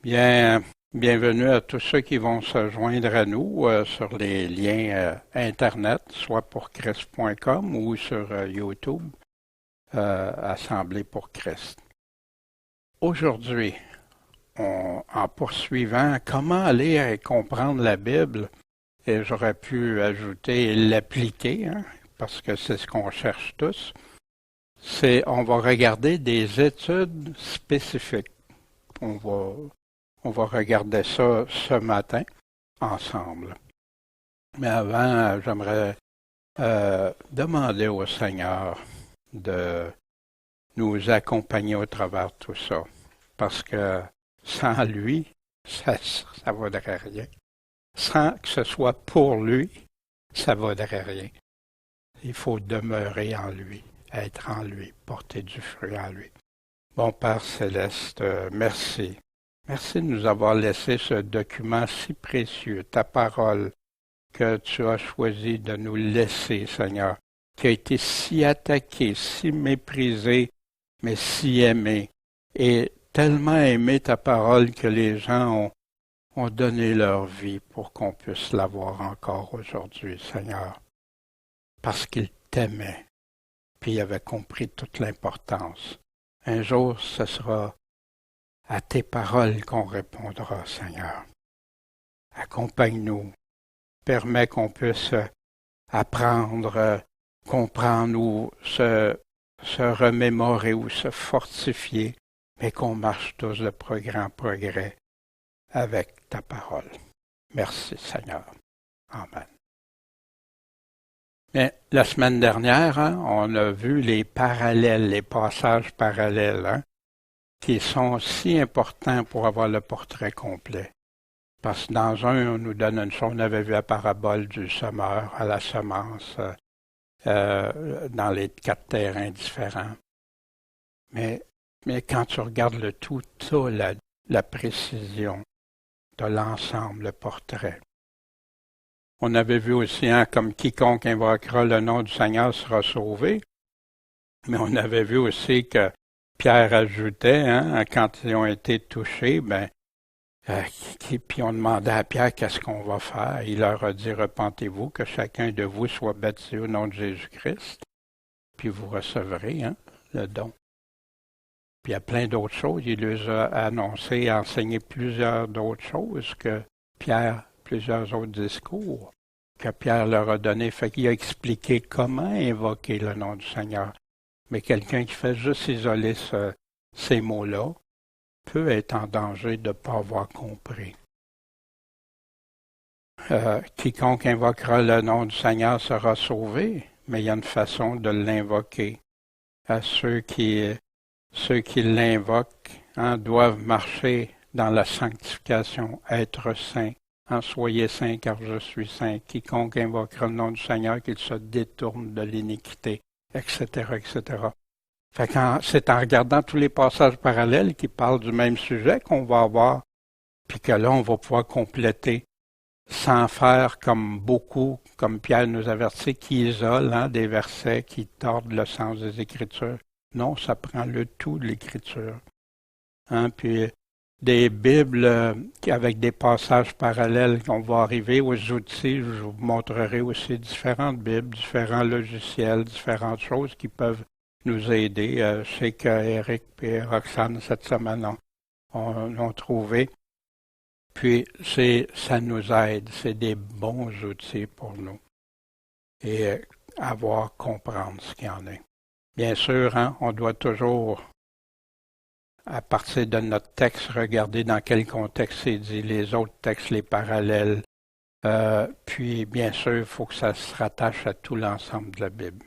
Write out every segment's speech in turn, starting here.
Bien, bienvenue à tous ceux qui vont se joindre à nous sur les liens Internet, soit pour Christ.com ou sur YouTube, Assemblée pour Christ. Aujourd'hui, en poursuivant comment aller comprendre la Bible, et j'aurais pu ajouter l'appliquer, parce que c'est ce qu'on cherche tous, on va regarder des études spécifiques. On va regarder ça ce matin ensemble. Mais avant, j'aimerais demander au Seigneur de nous accompagner au travers de tout ça. Parce que sans lui, ça ne vaudrait rien. Sans que ce soit pour lui, ça ne vaudrait rien. Il faut demeurer en lui, être en lui, porter du fruit en lui. Bon Père Céleste, merci. Merci de nous avoir laissé ce document si précieux, ta parole que tu as choisi de nous laisser, Seigneur, qui a été si attaquée, si méprisée, mais si aimée, et tellement aimé ta parole que les gens ont donné leur vie pour qu'on puisse l'avoir encore aujourd'hui, Seigneur, parce qu'ils t'aimaient, puis ils avaient compris toute l'importance. Un jour, ce sera à tes paroles qu'on répondra, Seigneur. Accompagne-nous. Permets qu'on puisse apprendre, comprendre ou se remémorer ou se fortifier, mais qu'on marche tous de progrès en progrès avec ta parole. Merci, Seigneur. Amen. Mais la semaine dernière, on a vu les parallèles, les passages parallèles, qui sont si importants pour avoir le portrait complet. Parce que dans un, on nous donne une chose, on avait vu la parabole du semeur à la semence dans les 4 terrains différents. Mais quand tu regardes le tout, tu as la précision de l'ensemble, le portrait. On avait vu aussi, comme quiconque invoquera le nom du Seigneur sera sauvé, mais on avait vu aussi que Pierre ajoutait, quand ils ont été touchés, puis on demandait à Pierre qu'est-ce qu'on va faire. Il leur a dit, repentez-vous, que chacun de vous soit baptisé au nom de Jésus-Christ, puis vous recevrez le don. Puis il y a plein d'autres choses. Il leur a annoncé, enseigné plusieurs d'autres choses que Pierre, plusieurs autres discours que Pierre leur a donné. Fait qu'il a expliqué comment invoquer le nom du Seigneur. Mais quelqu'un qui fait juste isoler ces mots-là peut être en danger de ne pas avoir compris. Quiconque invoquera le nom du Seigneur sera sauvé, mais il y a une façon de l'invoquer. Ceux qui l'invoquent doivent marcher dans la sanctification, être saints. Soyez saints car je suis saint. Quiconque invoquera le nom du Seigneur, qu'il se détourne de l'iniquité, etc., etc. Fait que c'est en regardant tous les passages parallèles qui parlent du même sujet qu'on va avoir, puis que là, on va pouvoir compléter sans faire comme beaucoup, comme Pierre nous avertit, qui isolent des versets qui tordent le sens des Écritures. Non, ça prend le tout de l'Écriture. Puis des Bibles avec des passages parallèles, on va arriver aux outils, je vous montrerai aussi différentes Bibles, différents logiciels, différentes choses qui peuvent nous aider. Je sais qu'Éric et Roxane, cette semaine, ont trouvé. Puis, ça nous aide. C'est des bons outils pour nous. Et comprendre ce qu'il y en a. Bien sûr, on doit toujours, à partir de notre texte, regarder dans quel contexte c'est dit, les autres textes, les parallèles. Puis, bien sûr, il faut que ça se rattache à tout l'ensemble de la Bible.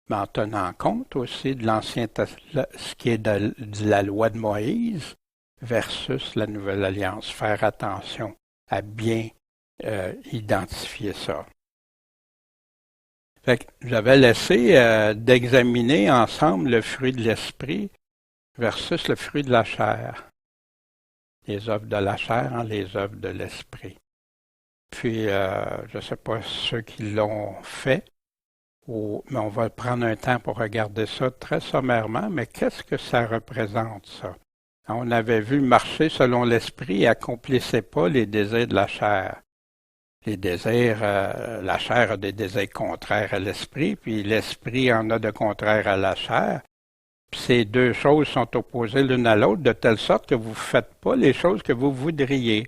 Mais en tenant compte aussi de ce qui est de la loi de Moïse versus la Nouvelle Alliance. Faire attention à bien identifier ça. Fait que j'avais laissé d'examiner ensemble le fruit de l'esprit versus le fruit de la chair. Les œuvres de la chair, les œuvres de l'esprit. Puis, je ne sais pas ceux qui l'ont fait, mais on va prendre un temps pour regarder ça très sommairement. Mais qu'est-ce que ça représente, ça? On avait vu marcher selon l'esprit et accomplissait pas les désirs de la chair. Les désirs, la chair a des désirs contraires à l'esprit, puis l'esprit en a de contraires à la chair. Puis ces deux choses sont opposées l'une à l'autre de telle sorte que vous ne faites pas les choses que vous voudriez.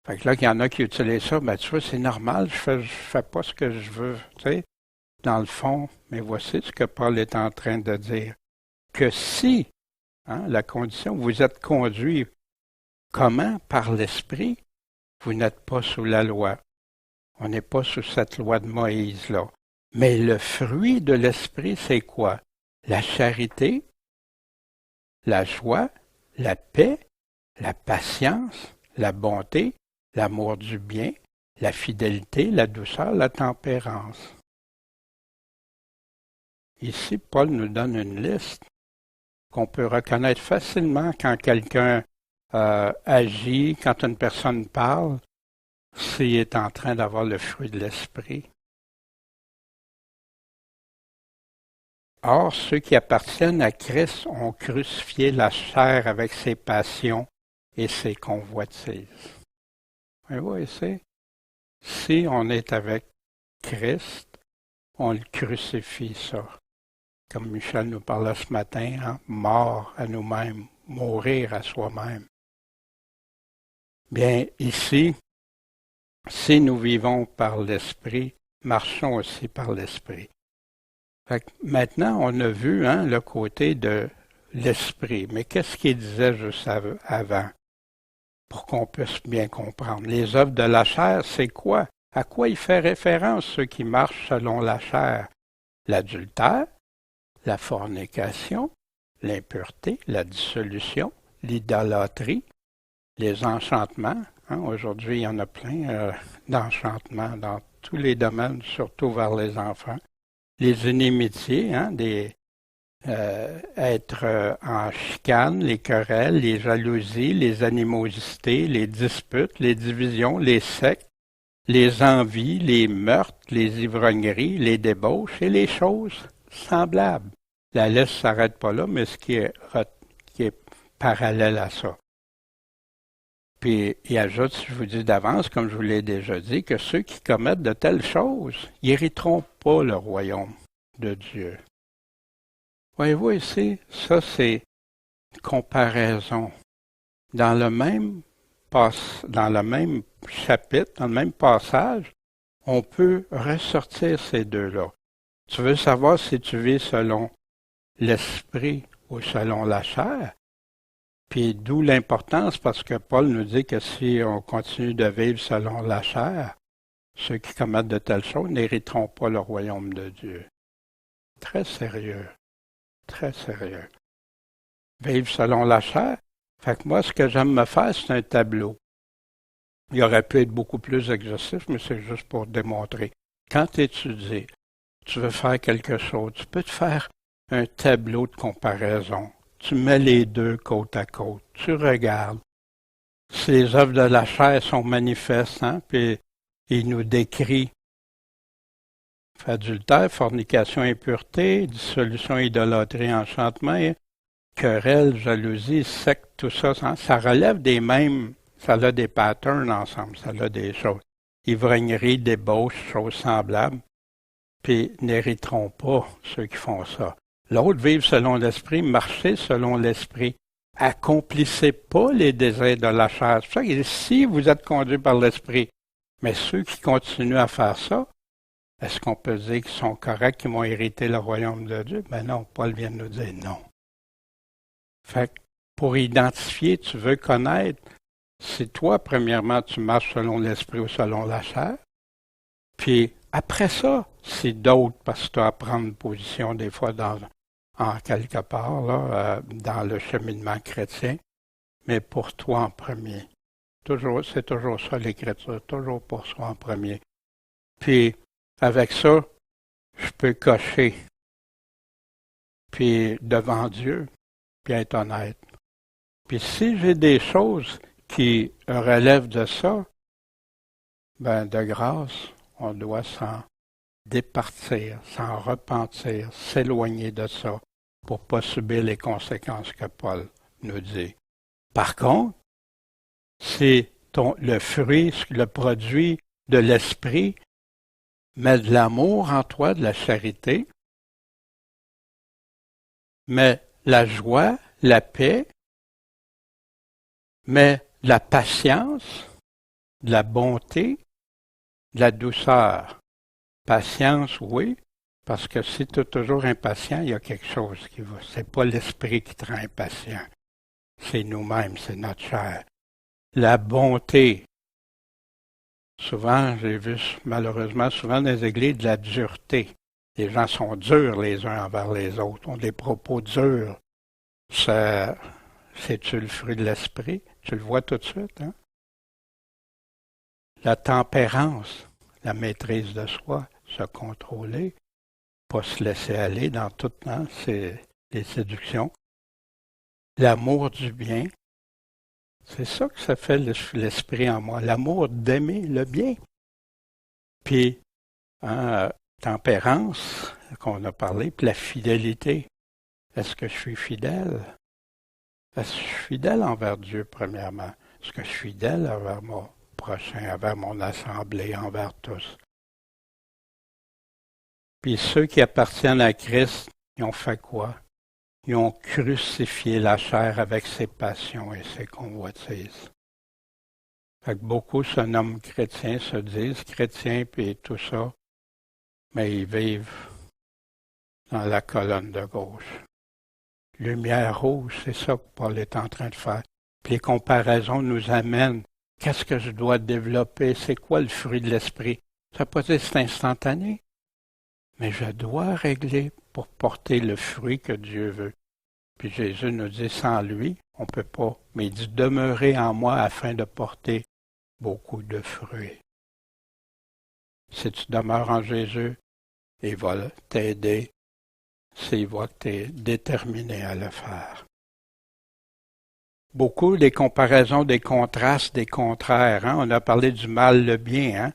Fait que là, il y en a qui utilisent ça, ben tu vois, c'est normal, je fais pas ce que je veux, tu sais, dans le fond. Mais voici ce que Paul est en train de dire. Que si, la condition, vous êtes conduit comment? Par l'esprit, vous n'êtes pas sous la loi. On n'est pas sous cette loi de Moïse-là. Mais le fruit de l'esprit, c'est quoi? La charité, la joie, la paix, la patience, la bonté, l'amour du bien, la fidélité, la douceur, la tempérance. Ici, Paul nous donne une liste qu'on peut reconnaître facilement quand quelqu'un agit, quand une personne parle, s'il est en train d'avoir le fruit de l'esprit. Or, ceux qui appartiennent à Christ ont crucifié la chair avec ses passions et ses convoitises. Et oui, c'est. Si on est avec Christ, on le crucifie, ça. Comme Michel nous parlait ce matin, mort à nous-mêmes, mourir à soi-même. Bien, ici, si nous vivons par l'Esprit, marchons aussi par l'Esprit. Maintenant, on a vu le côté de l'Esprit. Mais qu'est-ce qu'il disait juste avant? Pour qu'on puisse bien comprendre. Les œuvres de la chair, c'est quoi? À quoi il fait référence, ceux qui marchent selon la chair? L'adultère, la fornication, l'impureté, la dissolution, l'idolâtrie, les enchantements. Aujourd'hui, il y en a plein d'enchantements dans tous les domaines, surtout vers les enfants. Les inimitiés, être en chicane, les querelles, les jalousies, les animosités, les disputes, les divisions, les sectes, les envies, les meurtres, les ivrogneries, les débauches et les choses semblables. La liste ne s'arrête pas là, mais ce qui est parallèle à ça. Puis il ajoute, si je vous dis d'avance, comme je vous l'ai déjà dit, que ceux qui commettent de telles choses n'hériteront pas le royaume de Dieu. Voyez-vous ici, ça c'est une comparaison. Dans le même chapitre, dans le même passage, on peut ressortir ces deux-là. Tu veux savoir si tu vis selon l'esprit ou selon la chair? Puis d'où l'importance, parce que Paul nous dit que si on continue de vivre selon la chair, ceux qui commettent de telles choses n'hériteront pas le royaume de Dieu. Très sérieux. Très sérieux. Vivre selon la chair. Fait que moi, ce que j'aime me faire, c'est un tableau. Il aurait pu être beaucoup plus exhaustif, mais c'est juste pour démontrer. Quand tu étudies, tu veux faire quelque chose, tu peux te faire un tableau de comparaison. Tu mets les deux côte à côte. Tu regardes. Si les œuvres de la chair sont manifestes, puis il nous décrit adultère, fornication, impureté, dissolution, idolâtrie, enchantement, querelle, jalousie, secte, tout ça, ça relève des mêmes, ça a des patterns ensemble, ça a des choses. Ivrognerie, débauche, choses semblables, puis n'hériteront pas ceux qui font ça. L'autre, vivre selon l'esprit, marcher selon l'esprit. Accomplissez pas les désirs de la chair. C'est pour ça que si vous êtes conduit par l'esprit, mais ceux qui continuent à faire ça, est-ce qu'on peut dire qu'ils sont corrects, qu'ils vont hériter le royaume de Dieu? Ben non, Paul vient de nous dire non. Fait que pour identifier, tu veux connaître, si toi, premièrement, tu marches selon l'esprit ou selon la chair, puis après ça, c'est d'autres, parce que tu as à prendre position des fois en quelque part, dans le cheminement chrétien, mais pour toi en premier. C'est toujours ça l'Écriture, toujours pour soi en premier. Puis, avec ça, je peux cocher, puis devant Dieu, puis être honnête. Puis si j'ai des choses qui relèvent de ça, ben de grâce, on doit s'en départir, s'en repentir, s'éloigner de ça pour pas subir les conséquences que Paul nous dit. Par contre, c'est le fruit, le produit de l'esprit, met de l'amour en toi, de la charité, mais la joie, la paix, mais de la patience, de la bonté, de la douceur. Patience, oui, parce que si tu es toujours impatient, il y a quelque chose qui va. C'est pas l'esprit qui te rend impatient. C'est nous-mêmes, c'est notre chair. La bonté. Souvent, j'ai vu malheureusement souvent dans les églises de la dureté. Les gens sont durs les uns envers les autres, ont des propos durs. C'est-tu le fruit de l'esprit? Tu le vois tout de suite, hein? La tempérance, la maîtrise de soi, se contrôler, pas se laisser aller dans tout, hein, c'est les séductions. L'amour du bien, c'est ça que ça fait l'esprit en moi, l'amour d'aimer le bien. Puis, hein, tempérance, qu'on a parlé, puis la fidélité. Est-ce que je suis fidèle? Est-ce que je suis fidèle envers Dieu, premièrement? Est-ce que je suis fidèle envers mon prochain, envers mon assemblée, envers tous? Puis ceux qui appartiennent à Christ, ils ont fait quoi? Ils ont crucifié la chair avec ses passions et ses convoitises. Fait que beaucoup se nomment chrétiens, se disent chrétiens, puis tout ça, mais ils vivent dans la colonne de gauche. Lumière rouge, c'est ça que Paul est en train de faire. Puis les comparaisons nous amènent. Qu'est-ce que je dois développer? C'est quoi le fruit de l'esprit? Ça ne veut pas dire que c'est instantané, mais je dois régler pour porter le fruit que Dieu veut. Puis Jésus nous dit, sans lui, on ne peut pas. Mais il dit, demeurez en moi afin de porter beaucoup de fruits. Si tu demeures en Jésus, il va t'aider s'il voit que tu es déterminé à le faire. Beaucoup des comparaisons, des contrastes, des contraires. Hein? On a parlé du mal, le bien. Hein?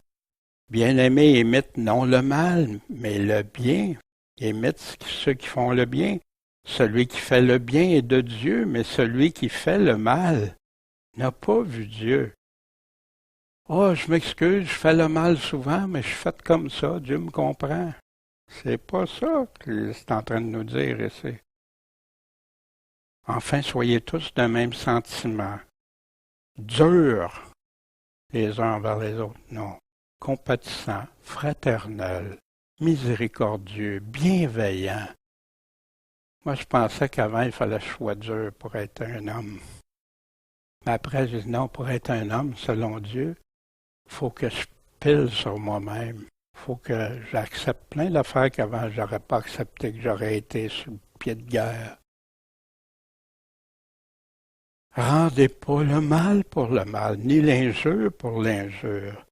Bien-aimé imite non le mal, mais le bien. Imite ceux qui font le bien. Celui qui fait le bien est de Dieu, mais celui qui fait le mal n'a pas vu Dieu. Oh, je m'excuse, je fais le mal souvent, mais je suis fait comme ça, Dieu me comprend. C'est pas ça qu'il est en train de nous dire ici. Enfin, soyez tous d'un même sentiment. Durs les uns envers les autres, non. Compatissants, fraternels, miséricordieux, bienveillants. Moi, je pensais qu'avant, il fallait que je sois dur pour être un homme. Mais après, j'ai dit non, pour être un homme, selon Dieu, il faut que je pile sur moi-même. Il faut que j'accepte plein d'affaires qu'avant, je n'aurais pas accepté, que j'aurais été sur le pied de guerre. Rendez pas le mal pour le mal, ni l'injure pour l'injure.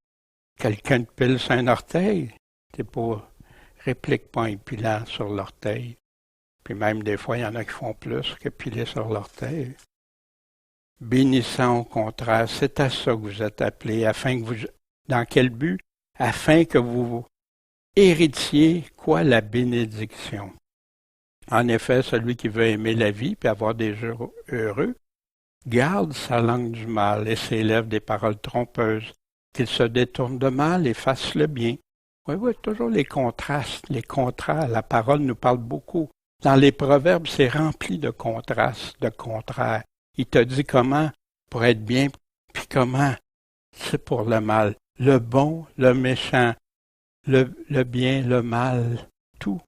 Quelqu'un te pile sur un orteil, t'es pas, réplique pas un pilant sur l'orteil. Puis même des fois, il y en a qui font plus que piler sur l'orteil. Bénissant au contraire, c'est à ça que vous êtes appelés, afin que vous, dans quel but? Afin que vous héritiez quoi? La bénédiction. En effet, celui qui veut aimer la vie puis avoir des jours heureux, garde sa langue du mal et ses lèvres des paroles trompeuses, qu'il se détourne de mal et fasse le bien. Oui, toujours les contrastes, les contraires. La parole nous parle beaucoup. Dans les proverbes, c'est rempli de contrastes, de contraires. Il te dit comment pour être bien, puis comment c'est pour le mal. Le bon, le méchant, le bien, le mal, tout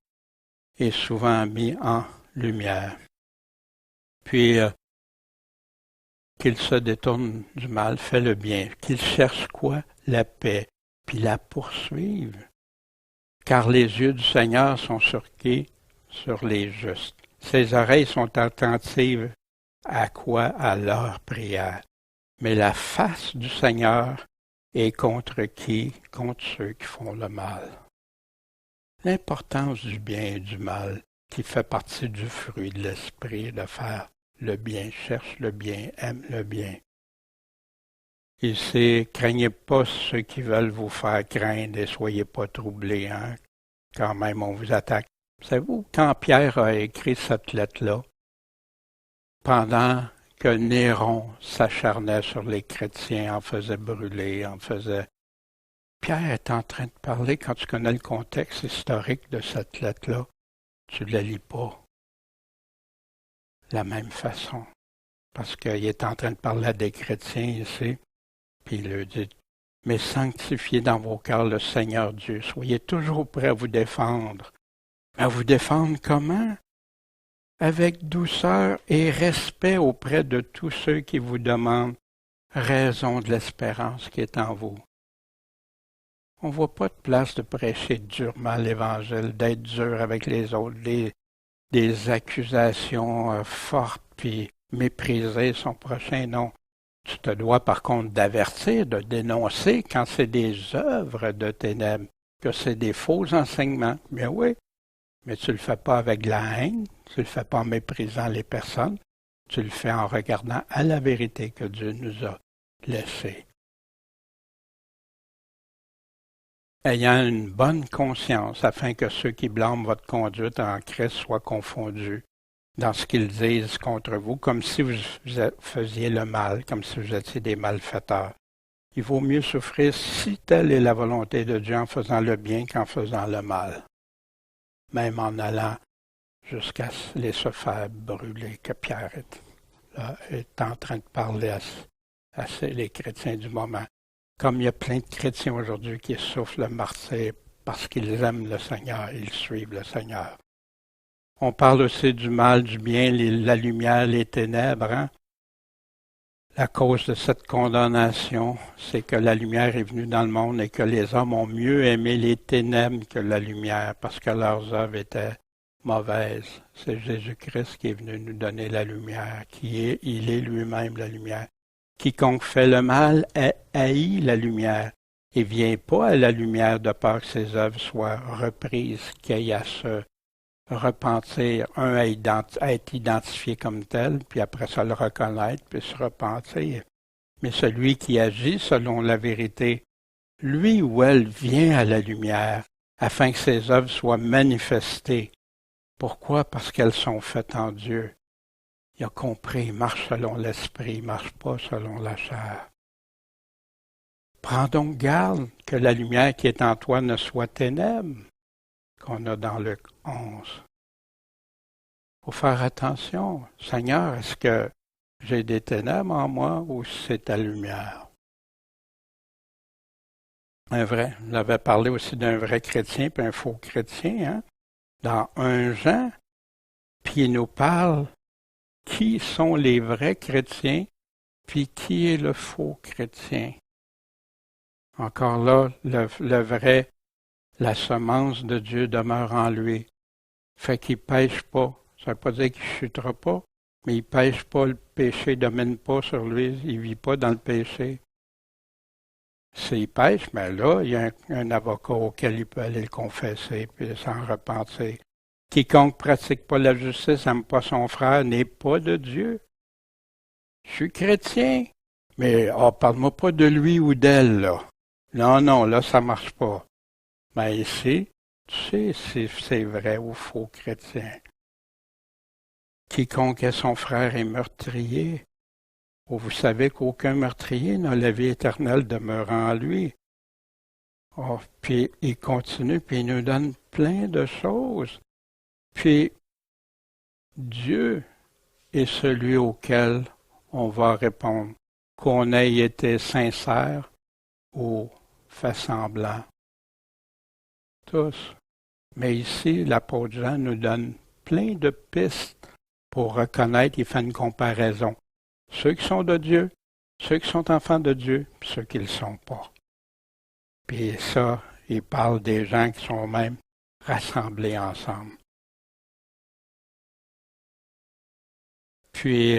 est souvent mis en lumière. Puis, qu'il se détourne du mal, fait le bien, qu'il cherche quoi? La paix, puis la poursuive. Car les yeux du Seigneur sont sur qui? Sur les justes. Ses oreilles sont attentives à quoi? À leur prière. Mais la face du Seigneur est contre qui? Contre ceux qui font le mal. L'importance du bien et du mal, qui fait partie du fruit de l'esprit, de faire le bien, cherche le bien, aime le bien. Ici, craignez pas ceux qui veulent vous faire craindre et soyez pas troublés, hein? Quand même, on vous attaque. Savez-vous, quand Pierre a écrit cette lettre-là, pendant que Néron s'acharnait sur les chrétiens, en faisait brûler, en faisait... Pierre est en train de parler, quand tu connais le contexte historique de cette lettre-là, tu ne la lis pas de la même façon. Parce qu'il est en train de parler à des chrétiens ici, puis il leur dit, mais sanctifiez dans vos cœurs le Seigneur Dieu, soyez toujours prêts à vous défendre. À vous défendre comment? Avec douceur et respect auprès de tous ceux qui vous demandent raison de l'espérance qui est en vous. On ne voit pas de place de prêcher durement l'Évangile, d'être dur avec les autres, des accusations fortes, puis mépriser son prochain. Non, tu te dois par contre d'avertir, de dénoncer quand c'est des œuvres de ténèbres, que c'est des faux enseignements. Bien oui, mais tu ne le fais pas avec de la haine, tu ne le fais pas en méprisant les personnes, tu le fais en regardant à la vérité que Dieu nous a laissée. Ayant une bonne conscience, afin que ceux qui blâment votre conduite en Christ soient confondus dans ce qu'ils disent contre vous, comme si vous faisiez le mal, comme si vous étiez des malfaiteurs. Il vaut mieux souffrir si telle est la volonté de Dieu en faisant le bien qu'en faisant le mal, même en allant jusqu'à les se faire brûler, que Pierre est en train de parler à les chrétiens du moment. Comme il y a plein de chrétiens aujourd'hui qui souffrent le martyre parce qu'ils aiment le Seigneur, ils suivent le Seigneur. On parle aussi du mal, du bien, la lumière, les ténèbres. Hein? La cause de cette condamnation, c'est que la lumière est venue dans le monde et que les hommes ont mieux aimé les ténèbres que la lumière parce que leurs œuvres étaient mauvaises. C'est Jésus-Christ qui est venu nous donner la lumière, il est lui-même la lumière. Quiconque fait le mal haït la lumière et vient pas à la lumière de peur que ses œuvres soient reprises, qu'il y ait à se repentir, à être identifié comme tel, puis après ça le reconnaître, puis se repentir. Mais celui qui agit selon la vérité, lui ou elle vient à la lumière, afin que ses œuvres soient manifestées. Pourquoi? Parce qu'elles sont faites en Dieu. Il a compris, il marche selon l'esprit, il ne marche pas selon la chair. Prends donc garde que la lumière qui est en toi ne soit ténèbres, qu'on a dans Luc 11. Il faut faire attention. Seigneur, est-ce que j'ai des ténèbres en moi ou c'est ta lumière? J'avais parlé aussi d'un vrai chrétien puis un faux chrétien, hein? Dans 1 Jean, puis il nous parle qui sont les vrais chrétiens, puis qui est le faux chrétien. Encore là, le vrai, la semence de Dieu demeure en lui. Fait qu'il pêche pas. Ça ne veut pas dire qu'il ne chutera pas, mais il pêche pas, le péché ne domine pas sur lui, il ne vit pas dans le péché. S'il pêche, mais là, il y a un avocat auquel il peut aller le confesser, puis s'en repentir. Quiconque pratique pas la justice, n'aime pas son frère, n'est pas de Dieu. Je suis chrétien, mais parle-moi pas de lui ou d'elle, là. Non, là, ça marche pas. Mais ici, tu sais si c'est vrai ou faux chrétien. Quiconque est son frère est meurtrier. Oh, vous savez qu'aucun meurtrier n'a la vie éternelle demeurant en lui. Oh, puis il continue, puis il nous donne plein de choses. Puis, Dieu est celui auquel on va répondre, qu'on ait été sincère ou fait semblant. Tous. Mais ici, l'apôtre Jean nous donne plein de pistes pour reconnaître, il fait une comparaison. Ceux qui sont de Dieu, ceux qui sont enfants de Dieu, puis ceux qui ne le sont pas. Puis ça, il parle des gens qui sont même rassemblés ensemble. Puis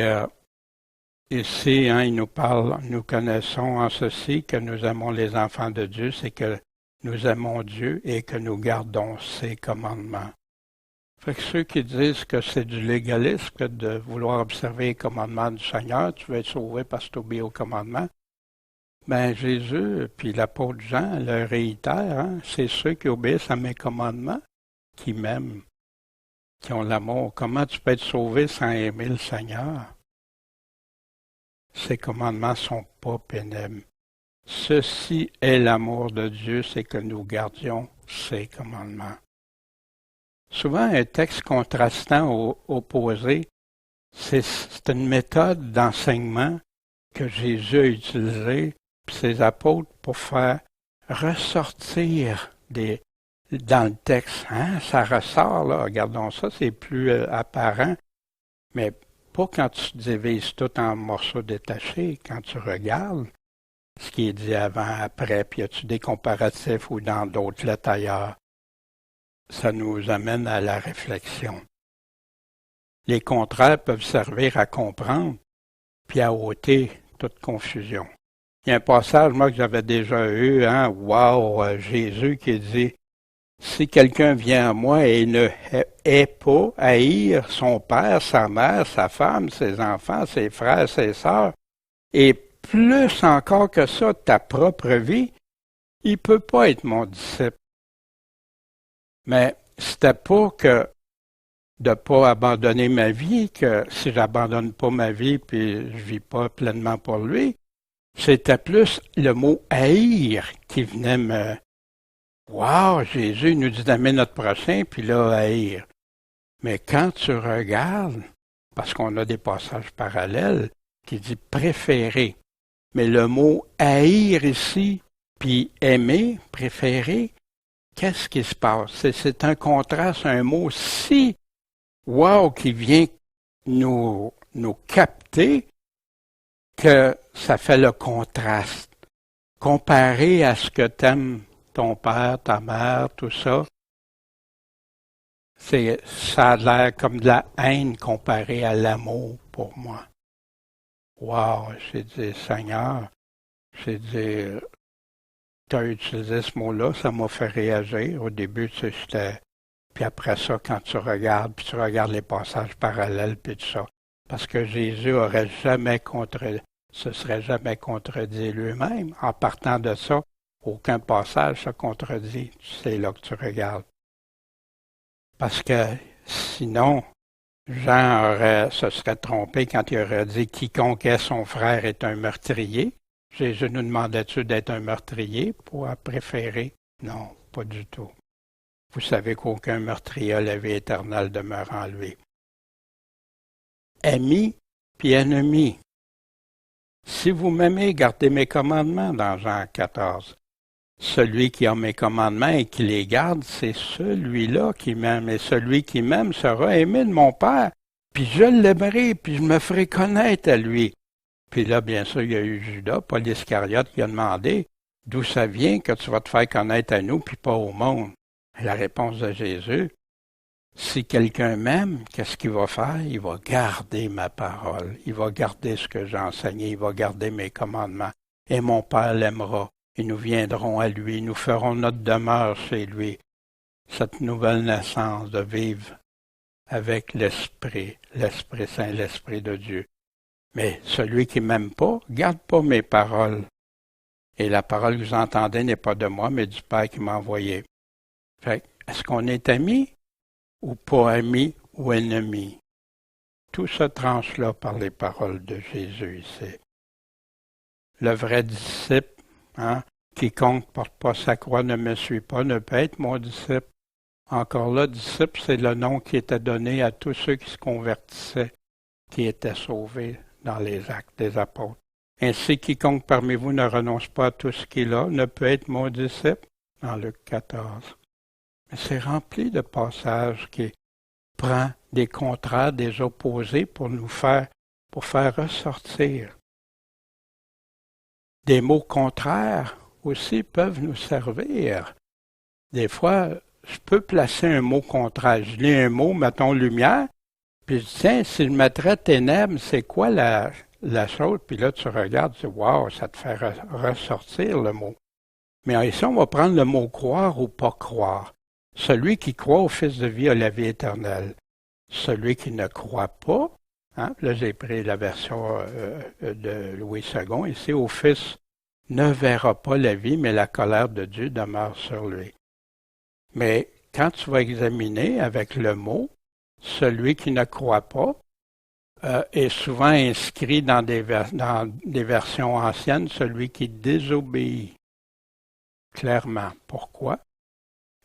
ici, il nous parle, nous connaissons en ceci que nous aimons les enfants de Dieu, c'est que nous aimons Dieu et que nous gardons ses commandements. Fait que ceux qui disent que c'est du légalisme que de vouloir observer les commandements du Seigneur, tu veux être sauvé parce que tu obéis aux commandements, ben Jésus puis l'apôtre Jean le réitèrent, c'est ceux qui obéissent à mes commandements qui m'aiment, qui ont l'amour. Comment tu peux être sauvé sans aimer le Seigneur? ses commandements sont pas pénibles. Ceci est l'amour de Dieu, c'est que nous gardions ses commandements. Souvent, un texte contrastant opposé, c'est une méthode d'enseignement que Jésus a utilisée, puis ses apôtres, pour faire ressortir dans le texte. Hein? Ça ressort, là, regardons ça, c'est plus apparent, mais pas quand tu divises tout en morceaux détachés, quand tu regardes ce qui est dit avant, après, puis y a-tu des comparatifs ou dans d'autres lettres ailleurs. Ça nous amène à la réflexion. Les contraires peuvent servir à comprendre, puis à ôter toute confusion. Il y a un passage, moi, que j'avais déjà eu, hein, wow, Jésus qui dit, si quelqu'un vient à moi et ne hait pas haïr son père, sa mère, sa femme, ses enfants, ses frères, ses sœurs, et plus encore que ça, ta propre vie, il ne peut pas être mon disciple. Mais c'était pas que de ne pas abandonner ma vie, que si j'abandonne pas ma vie puis je vis pas pleinement pour lui, c'était plus le mot haïr qui venait me... Wow, Jésus nous dit d'aimer notre prochain, puis là, haïr. Mais quand tu regardes, parce qu'on a des passages parallèles, qui dit préférer, mais le mot haïr ici, puis aimer, préférer, qu'est-ce qui se passe? C'est un contraste, un mot si wow qui vient nous capter que ça fait le contraste. Comparé à ce que t'aimes ton père, ta mère, tout ça, ça a l'air comme de la haine comparé à l'amour pour moi. Wow, j'ai dit, Seigneur, j'ai dit, tu as utilisé ce mot-là, ça m'a fait réagir. Au début, tu sais, j'étais... Puis après ça, quand tu regardes, puis tu regardes les passages parallèles, puis tout ça. Parce que Jésus se serait jamais contredit lui-même. En partant de ça, aucun passage se contredit. C'est là que tu regardes. Parce que sinon, Jean se serait trompé quand il aurait dit « Quiconque est son frère est un meurtrier ». Jésus nous demandait-tu d'être un meurtrier pour préférer? Non, pas du tout. Vous savez qu'aucun meurtrier a la vie éternelle demeure en lui. Amis puis ennemis. Si vous m'aimez, gardez mes commandements dans Jean 14. Celui qui a mes commandements et qui les garde, c'est celui-là qui m'aime. Et celui qui m'aime sera aimé de mon Père. Puis je l'aimerai, puis je me ferai connaître à lui. Puis là, bien sûr, il y a eu Judas, Paul Iscariote, qui a demandé d'où ça vient que tu vas te faire connaître à nous, puis pas au monde. Et la réponse de Jésus, si quelqu'un m'aime, qu'est-ce qu'il va faire? Il va garder ma parole. Il va garder ce que j'ai enseigné. Il va garder mes commandements. Et mon Père l'aimera. Et nous viendrons à lui. Nous ferons notre demeure chez lui. Cette nouvelle naissance de vivre avec l'Esprit Saint, l'Esprit de Dieu. Mais celui qui m'aime pas, garde pas mes paroles. Et la parole que vous entendez n'est pas de moi, mais du Père qui m'a envoyé. Fait, est-ce qu'on est amis ou pas amis ou ennemis? Tout se tranche là par les paroles de Jésus ici. Le vrai disciple, hein, quiconque porte pas sa croix ne me suit pas, ne peut être mon disciple. Encore là, disciple, c'est le nom qui était donné à tous ceux qui se convertissaient, qui étaient sauvés dans les actes des apôtres. Ainsi, quiconque parmi vous ne renonce pas à tout ce qu'il a ne peut être mon disciple, dans Luc 14. Mais c'est rempli de passages qui prend des contraires, des opposés pour faire ressortir. Des mots contraires aussi peuvent nous servir. Des fois, je peux placer un mot contraire. Je lis un mot, mettons lumière, puis je dis, tiens, si je mettrais ténèbres, c'est quoi la chose? Puis là, tu regardes, tu dis, wow, ça te fait ressortir le mot. Mais ici, on va prendre le mot croire ou pas croire. Celui qui croit au Fils de vie a la vie éternelle. Celui qui ne croit pas, hein, là j'ai pris la version de Louis II, ici, au Fils ne verra pas la vie, mais la colère de Dieu demeure sur lui. Mais quand tu vas examiner avec le mot, celui qui ne croit pas, est souvent inscrit dans dans des versions anciennes, celui qui désobéit. Clairement. Pourquoi?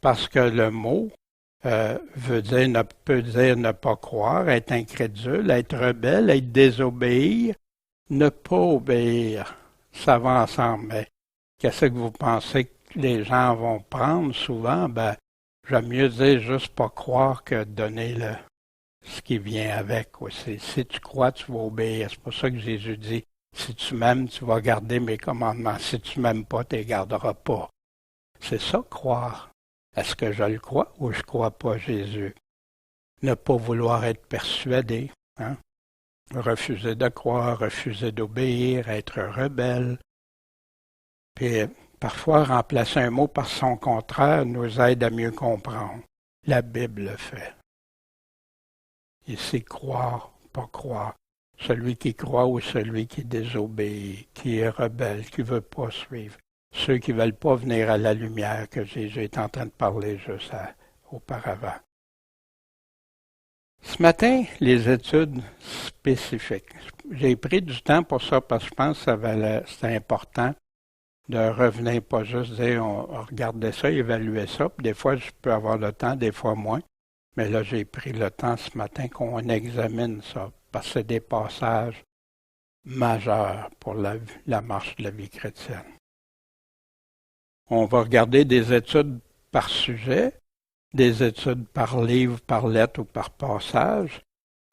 Parce que le mot peut dire ne pas croire, être incrédule, être rebelle, être désobéir, ne pas obéir. Ça va ensemble. Mais qu'est-ce que vous pensez que les gens vont prendre souvent? Ben, j'aime mieux dire juste pas croire que donner ce qui vient avec aussi. Si tu crois, tu vas obéir. C'est pour ça que Jésus dit, si tu m'aimes, tu vas garder mes commandements. Si tu m'aimes pas, tu les garderas pas. C'est ça, croire. Est-ce que je le crois ou je ne crois pas Jésus? Ne pas vouloir être persuadé, hein? Refuser de croire, refuser d'obéir, être rebelle. Puis parfois, remplacer un mot par son contraire nous aide à mieux comprendre. La Bible le fait. Ici, croire, pas croire. Celui qui croit ou celui qui désobéit, qui est rebelle, qui ne veut pas suivre. Ceux qui ne veulent pas venir à la lumière que Jésus est en train de parler juste auparavant. Ce matin, les études spécifiques. J'ai pris du temps pour ça parce que je pense que c'était important de revenir, pas juste dire on regardait ça, évaluait ça. Puis des fois, je peux avoir le temps, des fois moins. Mais là, j'ai pris le temps ce matin qu'on examine ça parce que c'est des passages majeurs pour la marche de la vie chrétienne. On va regarder des études par sujet, des études par livre, par lettre ou par passage,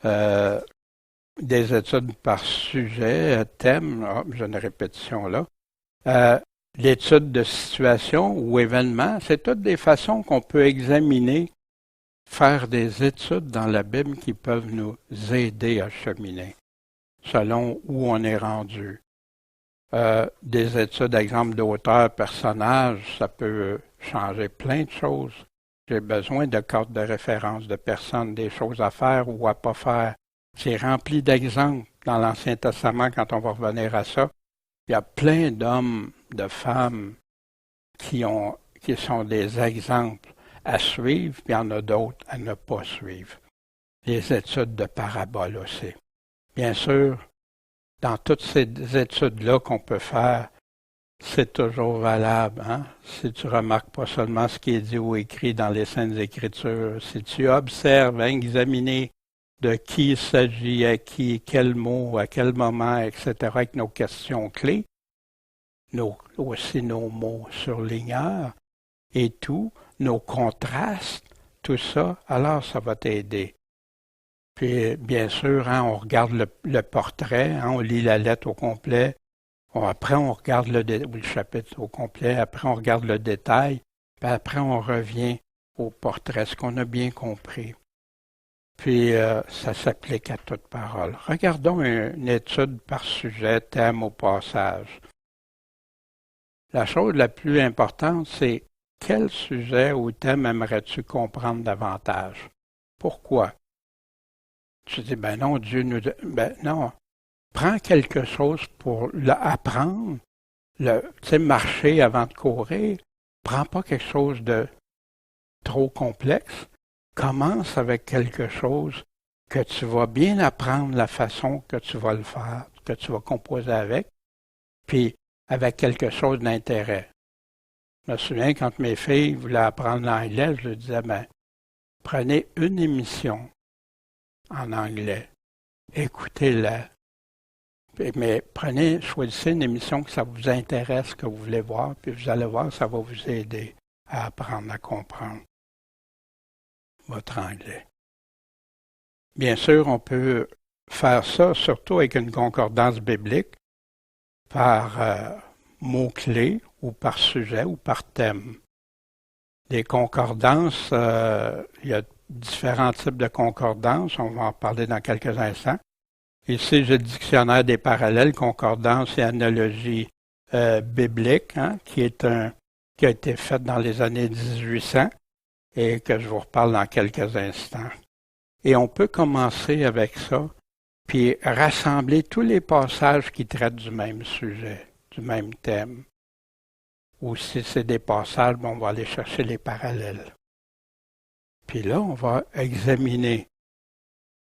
des études par sujet, thème, j'ai une répétition là, l'étude de situation ou événement, c'est toutes des façons qu'on peut examiner, faire des études dans la Bible qui peuvent nous aider à cheminer selon où on est rendu. Des études, exemple d'auteur, personnage, ça peut changer plein de choses. J'ai besoin de cartes de référence de personnes, des choses à faire ou à pas faire. C'est rempli d'exemples dans l'Ancien Testament quand on va revenir à ça. Il y a plein d'hommes, de femmes qui sont des exemples à suivre, puis il y en a d'autres à ne pas suivre. Les études de paraboles aussi. Bien sûr, dans toutes ces études-là qu'on peut faire, c'est toujours valable. Hein? Si tu remarques pas seulement ce qui est dit ou écrit dans les Saintes Écritures, si tu observes, examiner de qui il s'agit, à qui, quel mot, à quel moment, etc., avec nos questions clés, aussi nos mots surligneurs et tout, nos contrastes, tout ça, alors ça va t'aider. Puis, bien sûr, hein, on regarde le portrait, hein, on lit la lettre au complet. Après, on regarde le chapitre au complet. Après, on regarde le détail. Puis après, on revient au portrait, ce qu'on a bien compris. Puis, ça s'applique à toute parole. Regardons une étude par sujet, thème au passage. La chose la plus importante, c'est quel sujet ou thème aimerais-tu comprendre davantage? Pourquoi? Tu dis, ben non, Dieu nous... Ben non, prends quelque chose pour apprendre, tu sais, marcher avant de courir. Prends pas quelque chose de trop complexe. Commence avec quelque chose que tu vas bien apprendre la façon que tu vas le faire, que tu vas composer avec, puis avec quelque chose d'intérêt. Je me souviens, quand mes filles voulaient apprendre l'anglais, je leur disais, ben, prenez une émission en anglais, écoutez-la, mais choisissez une émission que ça vous intéresse, que vous voulez voir, puis vous allez voir, ça va vous aider à apprendre à comprendre votre anglais. Bien sûr, on peut faire ça, surtout avec une concordance biblique, par mots-clés ou par sujet ou par thème. Les concordances, il y a différents types de concordances, on va en parler dans quelques instants. Ici, j'ai le dictionnaire des parallèles, concordance et analogie biblique, hein, qui a été fait dans les années 1800 et que je vous reparle dans quelques instants. Et on peut commencer avec ça, puis rassembler tous les passages qui traitent du même sujet, du même thème. Ou si c'est des passages, on va aller chercher les parallèles. Puis là, on va examiner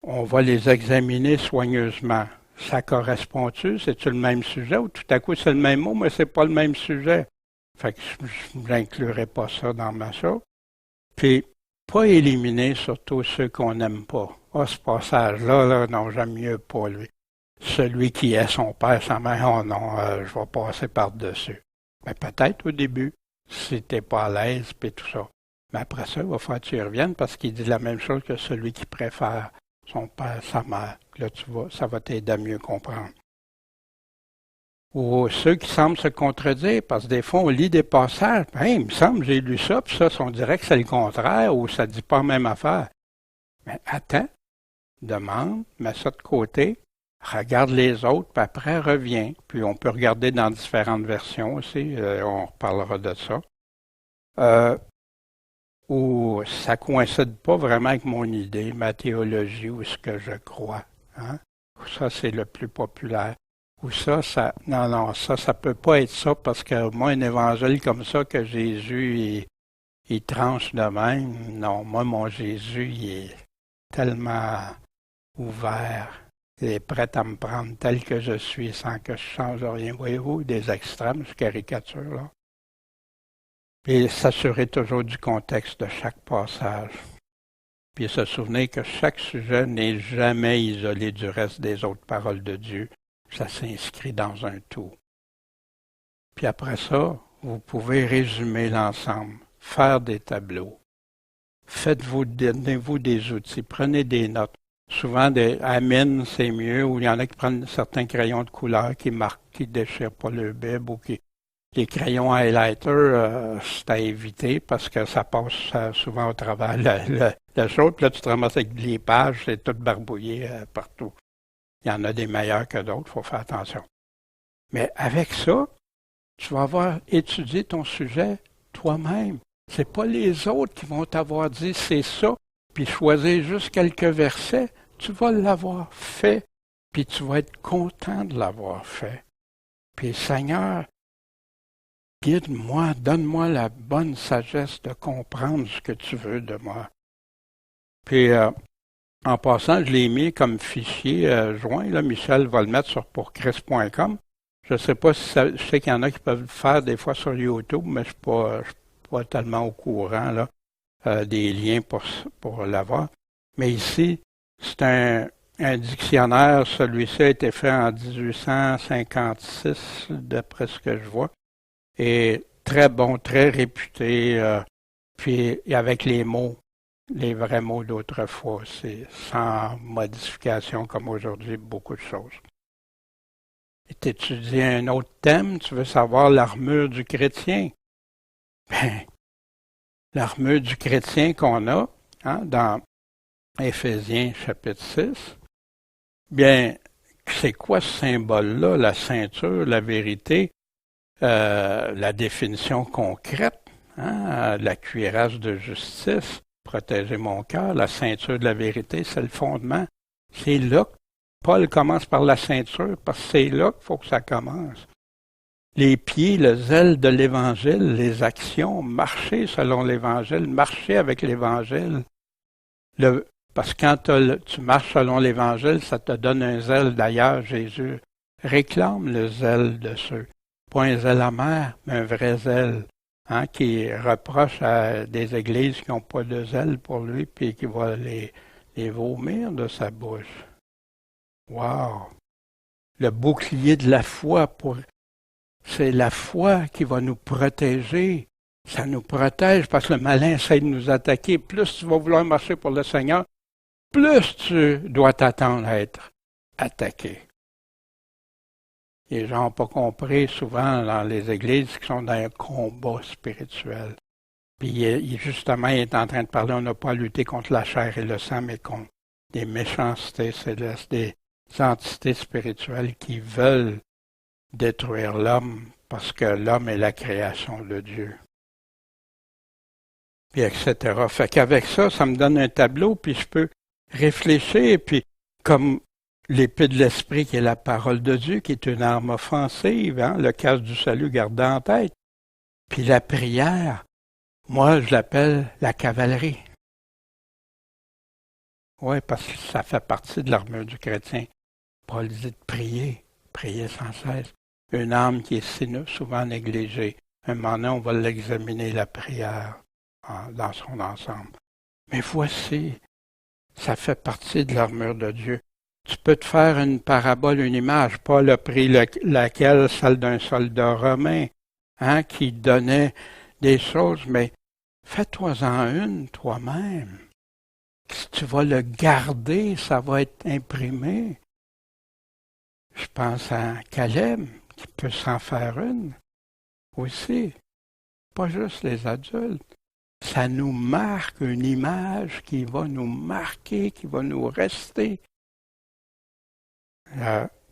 On va les examiner soigneusement. Ça correspond-tu? C'est-tu le même sujet ou tout à coup c'est le même mot, mais c'est pas le même sujet? Fait que je n'inclurai pas ça dans ma chose. Puis, pas éliminer surtout ceux qu'on n'aime pas. Ah, ce passage-là, là, non, j'aime mieux pas lui. Celui qui est son père, sa mère, oh non, je vais passer par-dessus. Mais peut-être au début, si t'es pas à l'aise, puis tout ça. Mais après ça, il va falloir que tu y reviennes parce qu'il dit la même chose que celui qui préfère son père, sa mère. Là, tu vois, ça va t'aider à mieux comprendre. Ou ceux qui semblent se contredire, parce que des fois, on lit des passages, hey, il me semble que j'ai lu ça, puis ça, on dirait que c'est le contraire, ou ça ne dit pas la même affaire. Mais attends, demande, mets ça de côté, regarde les autres, puis après, reviens. Puis on peut regarder dans différentes versions aussi, on reparlera de ça. Ou ça ne coïncide pas vraiment avec mon idée, ma théologie ou ce que je crois. Hein? Ça, c'est le plus populaire. Ou non, ça peut pas être ça parce que moi, un évangile comme ça que Jésus, il tranche de même. Non, moi, mon Jésus, il est tellement ouvert. Il est prêt à me prendre tel que je suis sans que je change rien. Voyez-vous, des extrêmes, je caricature, là. Puis s'assurer toujours du contexte de chaque passage. Puis se souvenir que chaque sujet n'est jamais isolé du reste des autres paroles de Dieu. Ça s'inscrit dans un tout. Puis après ça, vous pouvez résumer l'ensemble, faire des tableaux. Donnez-vous des outils, prenez des notes. Souvent, à mine, c'est mieux, ou il y en a qui prennent certains crayons de couleur qui marquent, qui déchirent pas le bible, ou qui... Les crayons highlighter, c'est à éviter parce que ça passe souvent au travers la chose. Puis là, tu te ramasses avec les pages, c'est tout barbouillé partout. Il y en a des meilleurs que d'autres, il faut faire attention. Mais avec ça, tu vas avoir étudié ton sujet toi-même. C'est pas les autres qui vont t'avoir dit c'est ça, puis choisir juste quelques versets. Tu vas l'avoir fait, puis tu vas être content de l'avoir fait. Puis Seigneur, guide-moi, donne-moi la bonne sagesse de comprendre ce que tu veux de moi. Puis, en passant, je l'ai mis comme fichier joint. Là, Michel va le mettre sur pourchrist.com. Je ne sais pas si je sais qu'il y en a qui peuvent le faire des fois sur YouTube, mais je ne suis pas tellement au courant là, des liens pour l'avoir. Mais ici, c'est un dictionnaire. Celui-ci a été fait en 1856, d'après ce que je vois. Et très bon, très réputé, puis avec les mots, les vrais mots d'autrefois, c'est sans modification comme aujourd'hui, beaucoup de choses. Et t'étudies un autre thème, tu veux savoir l'armure du chrétien. Ben, l'armure du chrétien qu'on a, hein, dans Éphésiens chapitre 6, bien, c'est quoi ce symbole-là, la ceinture, la vérité? La définition concrète, hein, la cuirasse de justice, protéger mon cœur, la ceinture de la vérité, c'est le fondement. C'est là que Paul commence par la ceinture, parce que c'est là qu'il faut que ça commence. Les pieds, le zèle de l'Évangile, les actions, marcher selon l'Évangile, marcher avec l'Évangile. Parce que quand tu marches selon l'Évangile, ça te donne un zèle. D'ailleurs, Jésus réclame le zèle de ceux. Pas un zèle amer, mais un vrai zèle, hein, qui reproche à des églises qui n'ont pas de zèle pour lui, puis qui va les vomir de sa bouche. Wow! Le bouclier de la foi, c'est la foi qui va nous protéger. Ça nous protège parce que le malin essaie de nous attaquer. Plus tu vas vouloir marcher pour le Seigneur, plus tu dois t'attendre à être attaqué. Les gens n'ont pas compris souvent dans les églises qui sont dans un combat spirituel. Puis justement, il est en train de parler, on n'a pas à lutter contre la chair et le sang, mais contre des méchancetés célestes, des entités spirituelles qui veulent détruire l'homme parce que l'homme est la création de Dieu. Puis etc. Fait qu'avec ça, ça me donne un tableau, puis je peux réfléchir, puis comme l'épée de l'esprit qui est la parole de Dieu, qui est une arme offensive, hein, le casque du salut gardé en tête. Puis la prière, moi je l'appelle la cavalerie. Oui, parce que ça fait partie de l'armure du chrétien. Paul dit de prier, prier sans cesse. Une âme qui est souvent négligée. Un moment donné, on va l'examiner, la prière, dans son ensemble. Mais voici, ça fait partie de l'armure de Dieu. Tu peux te faire une parabole, une image. Paul a pris laquelle, celle d'un soldat romain, qui donnait des choses, mais fais-toi-en une toi-même. Si tu vas le garder, ça va être imprimé. Je pense à Caleb, qui peut s'en faire une aussi. Pas juste les adultes. Ça nous marque une image qui va nous marquer, qui va nous rester.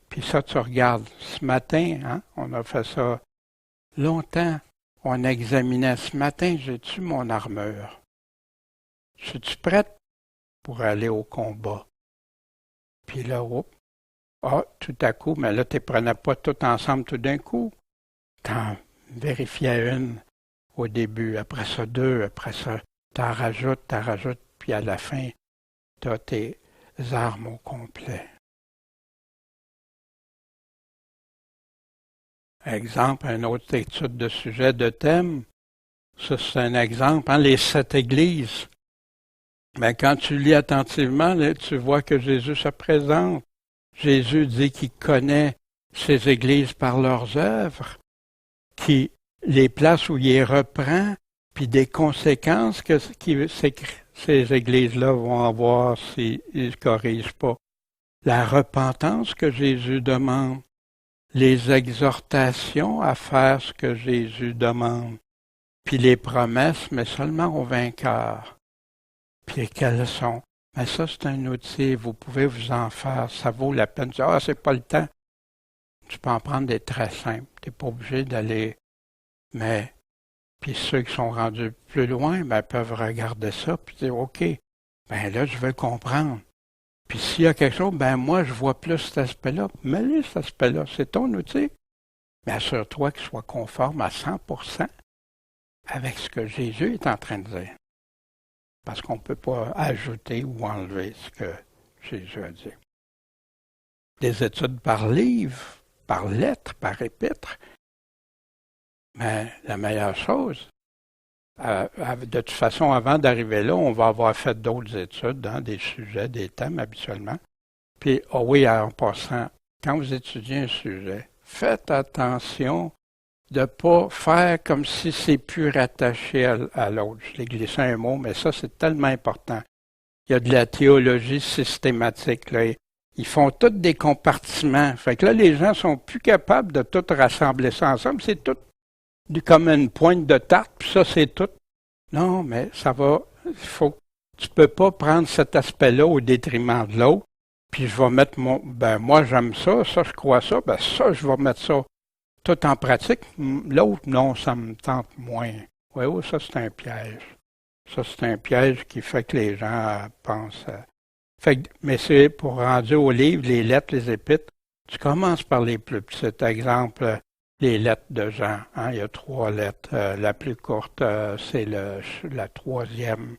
Puis ça, tu regardes. Ce matin, on a fait ça longtemps. On examinait ce matin, j'ai-tu mon armure? Suis-tu prête pour aller au combat? Puis là, tout à coup, mais là, tu ne prenais pas tout ensemble tout d'un coup. Tu en vérifiais une au début, après ça deux, après ça, tu en rajoutes, puis à la fin, tu as tes armes au complet. Exemple, une autre étude de sujet, de thème. Ça, c'est un exemple, les 7 églises. Mais quand tu lis attentivement, là, tu vois que Jésus se présente. Jésus dit qu'il connaît ces églises par leurs œuvres, qui les places où il les reprend, puis des conséquences que ces églises-là vont avoir s'ils ne corrigent pas. La repentance que Jésus demande, les exhortations à faire ce que Jésus demande, puis les promesses, mais seulement aux vainqueurs. Puis quelles sont? Mais ça, c'est un outil, vous pouvez vous en faire, ça vaut la peine. C'est pas le temps. Tu peux en prendre des très simples. Tu n'es pas obligé d'aller. Mais, puis ceux qui sont rendus plus loin, peuvent regarder ça, puis dire, OK, là, je veux comprendre. Puis s'il y a quelque chose, moi, je vois plus cet aspect-là. Mets-le, cet aspect-là. C'est ton outil. Mais assure-toi qu'il soit conforme à 100% avec ce que Jésus est en train de dire. Parce qu'on ne peut pas ajouter ou enlever ce que Jésus a dit. Des études par livre, par lettre, par épître. Mais la meilleure chose, de toute façon, avant d'arriver là, on va avoir fait d'autres études dans des sujets, des thèmes habituellement. Puis, en passant, quand vous étudiez un sujet, faites attention de ne pas faire comme si c'est plus rattaché à l'autre. Je l'ai glissé un mot, mais ça, c'est tellement important. Il y a de la théologie systématique, là. Ils font tous des compartiments. Fait que là, les gens sont plus capables de tout rassembler ça ensemble. C'est tout comme une pointe de tarte, puis ça, c'est tout. Non, mais ça va. Tu peux pas prendre cet aspect-là au détriment de l'autre, puis je vais mettre moi, j'aime ça, je crois ça, ça, je vais mettre ça tout en pratique. L'autre, non, ça me tente moins. Oui, ça, c'est un piège. Ça, c'est un piège qui fait que les gens pensent. Mais c'est pour rendre aux livres, les lettres, les épîtres, tu commences par les plus petits. Exemple, les lettres de Jean. Il y a 3 lettres. La plus courte, c'est la 3e.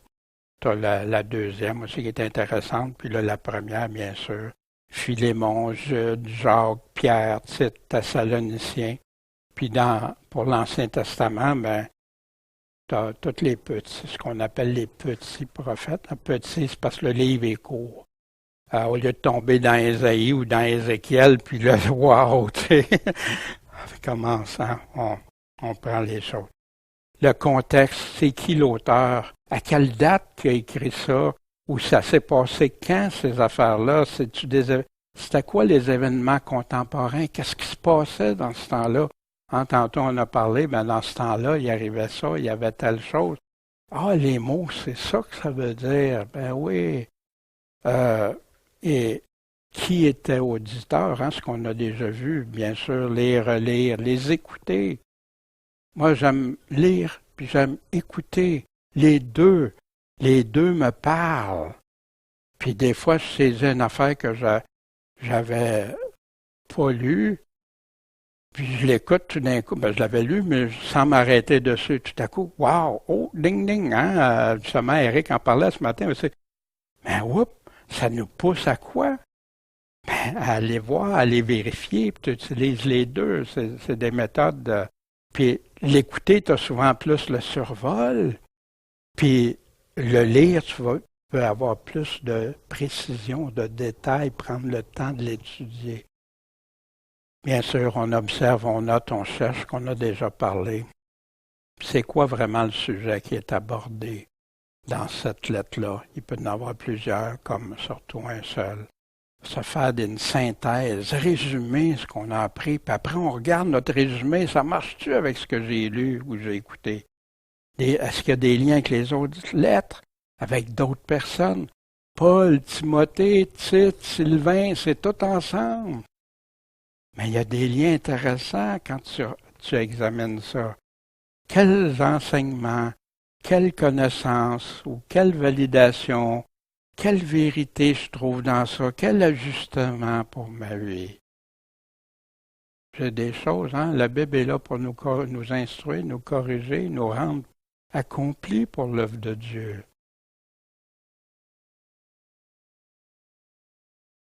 Tu as la 2e aussi qui est intéressante. Puis là, la première, bien sûr. Philémon, Jude, Jacques, Pierre, Tite, Thessaloniciens. Puis pour l'Ancien Testament, tu as tous les petits, ce qu'on appelle les petits prophètes. Petit, c'est parce que le livre est court. Au lieu de tomber dans Ésaïe ou dans Ézéchiel, puis là, wow, tu sais, commençant, on prend les choses. Le contexte, c'est qui l'auteur? À quelle date qu'il a écrit ça? Où ça s'est passé quand, ces affaires-là? C'était quoi les événements contemporains? Qu'est-ce qui se passait dans ce temps-là? Tantôt, on a parlé, dans ce temps-là, il arrivait ça, il y avait telle chose. Les mots, c'est ça que ça veut dire. Oui. Et qui était auditeur, ce qu'on a déjà vu, bien sûr, lire, relire, les écouter. Moi, j'aime lire, puis j'aime écouter. Les deux me parlent. Puis des fois, je saisis une affaire que j'avais pas lue, puis je l'écoute tout d'un coup. Je l'avais lu, mais sans m'arrêter dessus. Tout à coup, wow, ding, ding, justement, Eric en parlait ce matin aussi. Mais oups, ça nous pousse à quoi? Ben, à aller voir, à aller vérifier, puis tu utilises les deux. C'est des méthodes puis l'écouter, tu as souvent plus le survol, puis le lire, peux avoir plus de précision, de détails, prendre le temps de l'étudier. Bien sûr, on observe, on note, on cherche, qu'on a déjà parlé. C'est quoi vraiment le sujet qui est abordé dans cette lettre-là? Il peut y en avoir plusieurs, comme surtout un seul. Se faire une synthèse, résumer ce qu'on a appris, puis après on regarde notre résumé, ça marche-tu avec ce que j'ai lu ou j'ai écouté? Est-ce qu'il y a des liens avec les autres lettres, avec d'autres personnes? Paul, Timothée, Tite, Sylvain, c'est tout ensemble. Mais il y a des liens intéressants quand tu examines ça. Quels enseignements, quelle connaissance ou quelle validation, quelle vérité je trouve dans ça, quel ajustement pour ma vie. C'est des choses, hein? La Bible est là pour nous instruire, nous corriger, nous rendre accomplis pour l'œuvre de Dieu.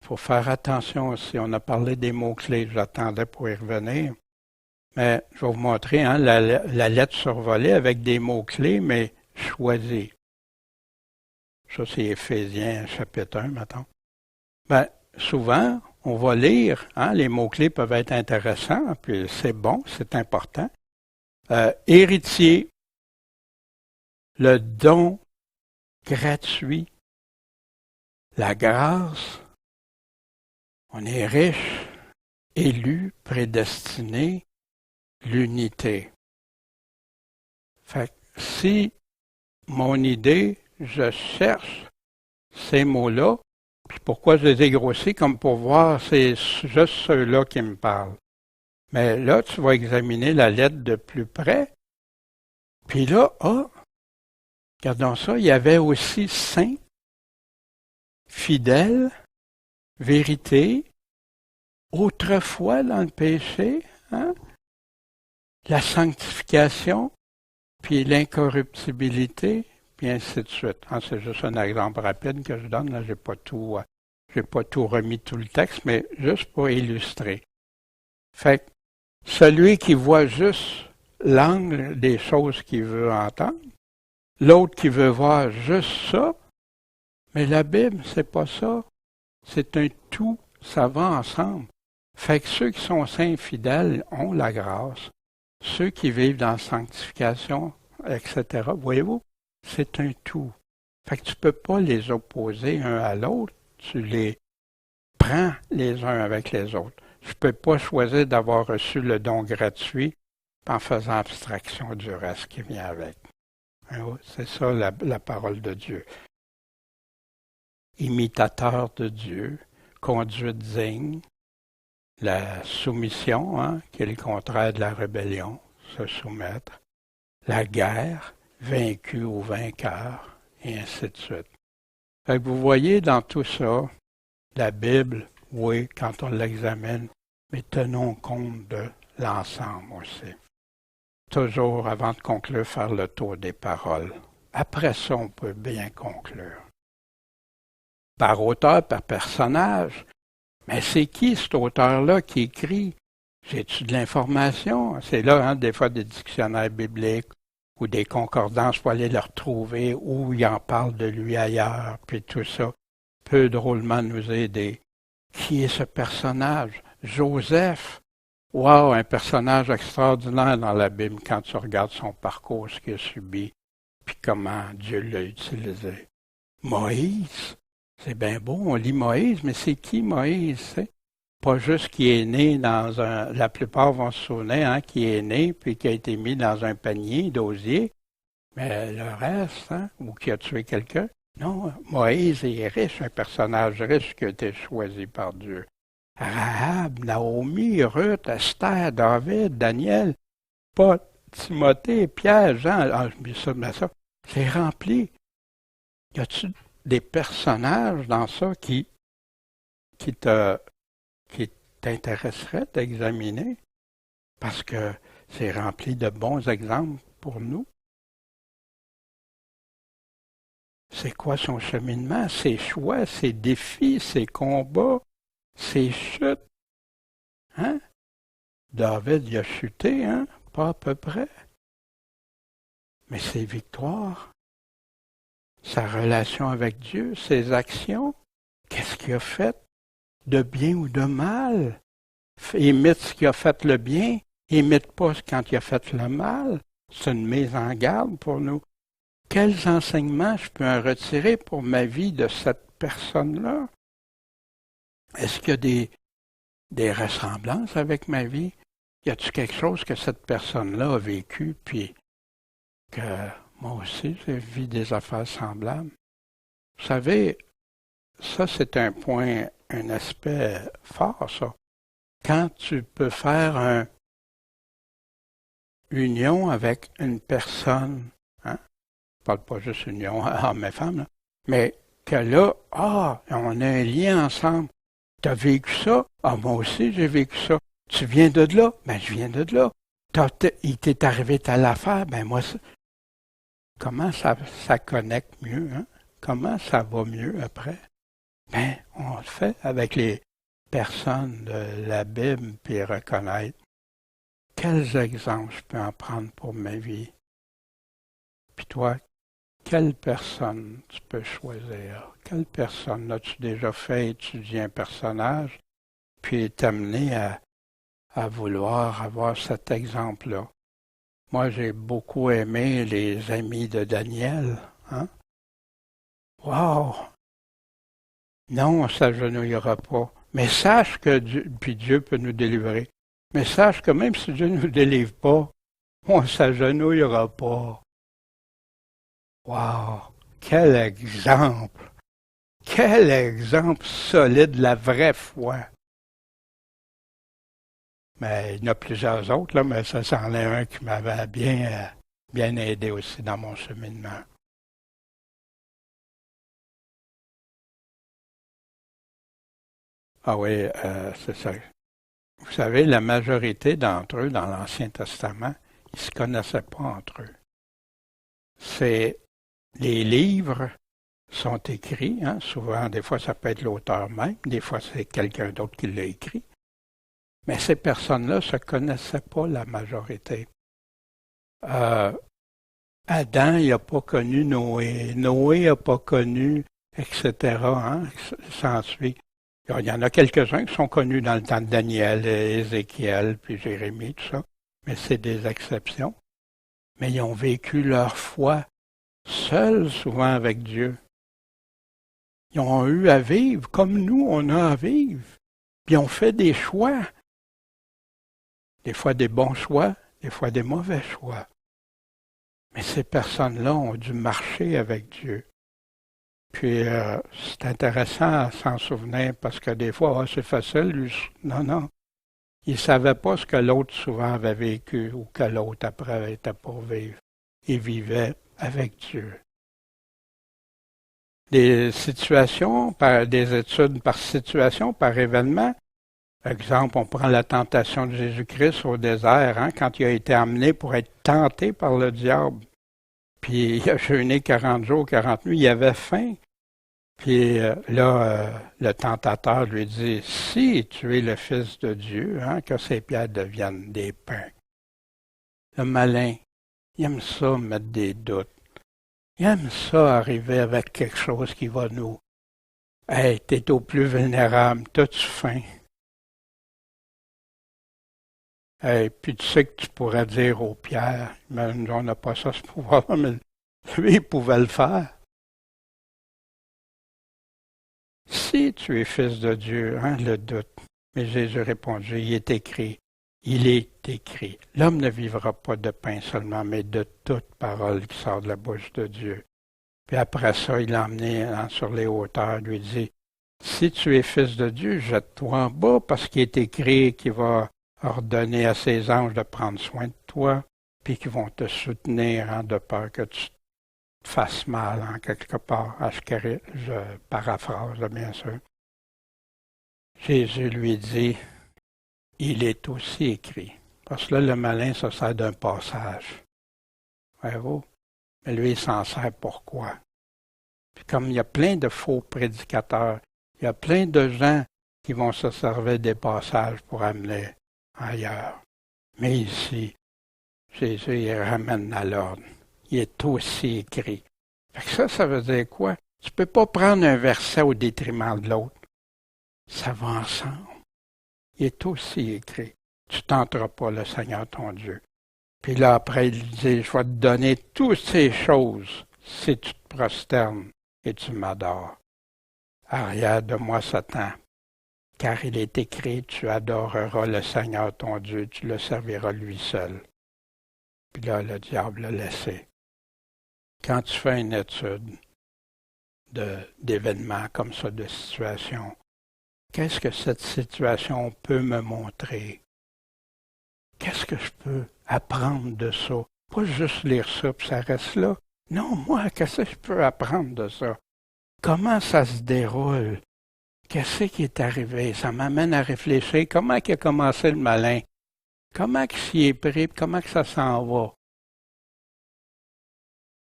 Il faut faire attention aussi. On a parlé des mots-clés, j'attendais pour y revenir. Mais je vais vous montrer hein, la lettre survolée avec des mots-clés, mais choisis. Ça, c'est Éphésiens chapitre 1, mettons. Ben, souvent, on va lire, hein, les mots-clés peuvent être intéressants, puis c'est bon, c'est important. Héritier, le don gratuit, la grâce, on est riche, élu, prédestiné, l'unité. Fait que si mon idée, je cherche ces mots-là, puis pourquoi je les ai grossis, comme pour voir, c'est juste ceux-là qui me parlent. Mais là, tu vas examiner la lettre de plus près, puis là, regardons ça, il y avait aussi saint, fidèle, vérité, autrefois dans le péché, hein? La sanctification, puis l'incorruptibilité, puis ainsi de suite. Hein, c'est juste un exemple rapide que je donne, là, j'ai pas tout remis tout le texte, mais juste pour illustrer. Fait que celui qui voit juste l'angle des choses qu'il veut entendre, l'autre qui veut voir juste ça, mais la Bible, c'est pas ça. C'est un tout, ça va ensemble. Fait que ceux qui sont saints et fidèles ont la grâce. Ceux qui vivent dans la sanctification, etc., voyez-vous, c'est un tout. Fait que tu ne peux pas les opposer un à l'autre, tu les prends les uns avec les autres. Je ne peux pas choisir d'avoir reçu le don gratuit en faisant abstraction du reste qui vient avec. C'est ça la parole de Dieu. Imitateur de Dieu, conduite digne, la soumission, hein, qui est le contraire de la rébellion, se soumettre, la guerre, vaincu ou vainqueur, et ainsi de suite. Fait que vous voyez dans tout ça, la Bible, oui, quand on l'examine, mais tenons compte de l'ensemble aussi. Toujours, avant de conclure, faire le tour des paroles. Après ça, on peut bien conclure. Par auteur, par personnage. Mais c'est qui cet auteur-là qui écrit? J'ai-tu de l'information? C'est là, hein, des fois, des dictionnaires bibliques ou des concordances pour aller le retrouver, où il en parle de lui ailleurs, puis tout ça peut drôlement nous aider. Qui est ce personnage? Joseph. Wow, un personnage extraordinaire dans la Bible quand tu regardes son parcours, ce qu'il a subi, puis comment Dieu l'a utilisé. Moïse. C'est bien beau, on lit Moïse, mais c'est qui Moïse? C'est pas juste qui est né dans un... La plupart vont se souvenir, hein, qui est né puis qui a été mis dans un panier d'osier. Mais le reste, hein, ou qui a tué quelqu'un. Non, Moïse est riche, un personnage riche qui a été choisi par Dieu. Rahab, Naomi, Ruth, Esther, David, Daniel, Paul, Timothée, Pierre, Jean. Je mets ça, mais ça. C'est rempli. Y a-tu des personnages dans ça qui t'intéresserait d'examiner parce que c'est rempli de bons exemples pour nous. C'est quoi son cheminement, ses choix, ses défis, ses combats, ses chutes? Hein? David, il a chuté, hein? Pas à peu près. Mais ses victoires, sa relation avec Dieu, ses actions, qu'est-ce qu'il a fait? De bien ou de mal? Imite ce qui a fait le bien, imite pas quand il a fait le mal. C'est une mise en garde pour nous. Quels enseignements je peux en retirer pour ma vie de cette personne-là? Est-ce qu'il y a des ressemblances avec ma vie? Y a-t-il quelque chose que cette personne-là a vécu, puis que moi aussi j'ai vécu des affaires semblables? Vous savez, ça c'est un point, un aspect fort, ça. Quand tu peux faire une union avec une personne, hein? Je parle pas juste union homme et femme, là, mais que là, on a un lien ensemble. Tu as vécu ça? Ah, moi aussi j'ai vécu ça. Tu viens de là? Ben, je viens de là. Il t'est arrivé telle affaire? Ben, moi, comment ça connecte mieux, hein? Comment ça va mieux après? Ben, on le fait avec les personnes de la Bible, puis reconnaître quels exemples je peux en prendre pour ma vie. Puis toi, quelle personne tu peux choisir? Quelle personne as-tu déjà fait étudier un personnage, puis t'amener à vouloir avoir cet exemple-là? Moi, j'ai beaucoup aimé les amis de Daniel. Hein? Wow! Non, on ne s'agenouillera pas. Mais sache que Dieu peut nous délivrer. Mais sache que même si Dieu ne nous délivre pas, on ne s'agenouillera pas. Wow! Quel exemple! Quel exemple solide de la vraie foi! Mais il y en a plusieurs autres, là, mais ça, c'en est un qui m'avait bien aidé aussi dans mon cheminement. Ah oui, c'est ça. Vous savez, la majorité d'entre eux dans l'Ancien Testament, ils ne se connaissaient pas entre eux. Les livres sont écrits, hein, souvent, des fois ça peut être l'auteur même, des fois c'est quelqu'un d'autre qui l'a écrit. Mais ces personnes-là ne se connaissaient pas, la majorité. Adam, il n'a pas connu Noé. Noé n'a pas connu, etc. Hein, s'ensuit. Il y en a quelques-uns qui sont connus dans le temps de Daniel, Ézéchiel, puis Jérémie, tout ça. Mais c'est des exceptions. Mais ils ont vécu leur foi seuls, souvent avec Dieu. Ils ont eu à vivre comme nous, on a à vivre. Puis ils ont fait des choix. Des fois des bons choix, des fois des mauvais choix. Mais ces personnes-là ont dû marcher avec Dieu. Puis c'est intéressant à s'en souvenir parce que des fois, c'est facile, lui. Non. Il ne savait pas ce que l'autre souvent avait vécu ou que l'autre après était pour vivre. Il vivait avec Dieu. Des situations, des études par situation, par événement. Par exemple, on prend la tentation de Jésus-Christ au désert, hein, quand il a été amené pour être tenté par le diable. Puis il a jeûné 40 jours, 40 nuits, il avait faim. Puis le tentateur lui dit, si tu es le Fils de Dieu, hein, que ces pierres deviennent des pains. Le malin, il aime ça mettre des doutes. Il aime ça arriver avec quelque chose qui va nous... Hey, t'es au plus vulnérable, t'as-tu faim? Hey, puis tu sais que tu pourrais dire aux pierres, mais on n'a pas ça ce pouvoir, mais lui, il pouvait le faire. Si tu es fils de Dieu, hein, le doute. Mais Jésus répondit, il est écrit, l'homme ne vivra pas de pain seulement, mais de toute parole qui sort de la bouche de Dieu. Puis après ça, il l'a emmené sur les hauteurs, lui dit, si tu es fils de Dieu, jette-toi en bas, parce qu'il est écrit qu'il va ordonner à ses anges de prendre soin de toi, puis qu'ils vont te soutenir, hein, de peur que tu te fasses mal, en quelque part. Je paraphrase, bien sûr. Jésus lui dit, il est aussi écrit. Parce que là, le malin se sert d'un passage. Voyez-vous? Mais lui, il s'en sert pourquoi? Puis comme il y a plein de faux prédicateurs, il y a plein de gens qui vont se servir des passages pour amener ailleurs. Mais ici, Jésus, il ramène à l'ordre. Il est aussi écrit. Fait que ça veut dire quoi? Tu ne peux pas prendre un verset au détriment de l'autre. Ça va ensemble. Il est aussi écrit. Tu ne tenteras pas le Seigneur ton Dieu. Puis là, après, il dit, je vais te donner toutes ces choses si tu te prosternes et tu m'adores. Arrière de moi, Satan, car il est écrit, tu adoreras le Seigneur ton Dieu, tu le serviras lui seul. Puis là, le diable l'a laissé. Quand tu fais une étude d'événements comme ça, de situations, qu'est-ce que cette situation peut me montrer? Qu'est-ce que je peux apprendre de ça? Pas juste lire ça puis ça reste là. Non, moi, qu'est-ce que je peux apprendre de ça? Comment ça se déroule? Qu'est-ce qui est arrivé? Ça m'amène à réfléchir. Comment il a commencé le malin? Comment il s'y est pris? Comment que ça s'en va?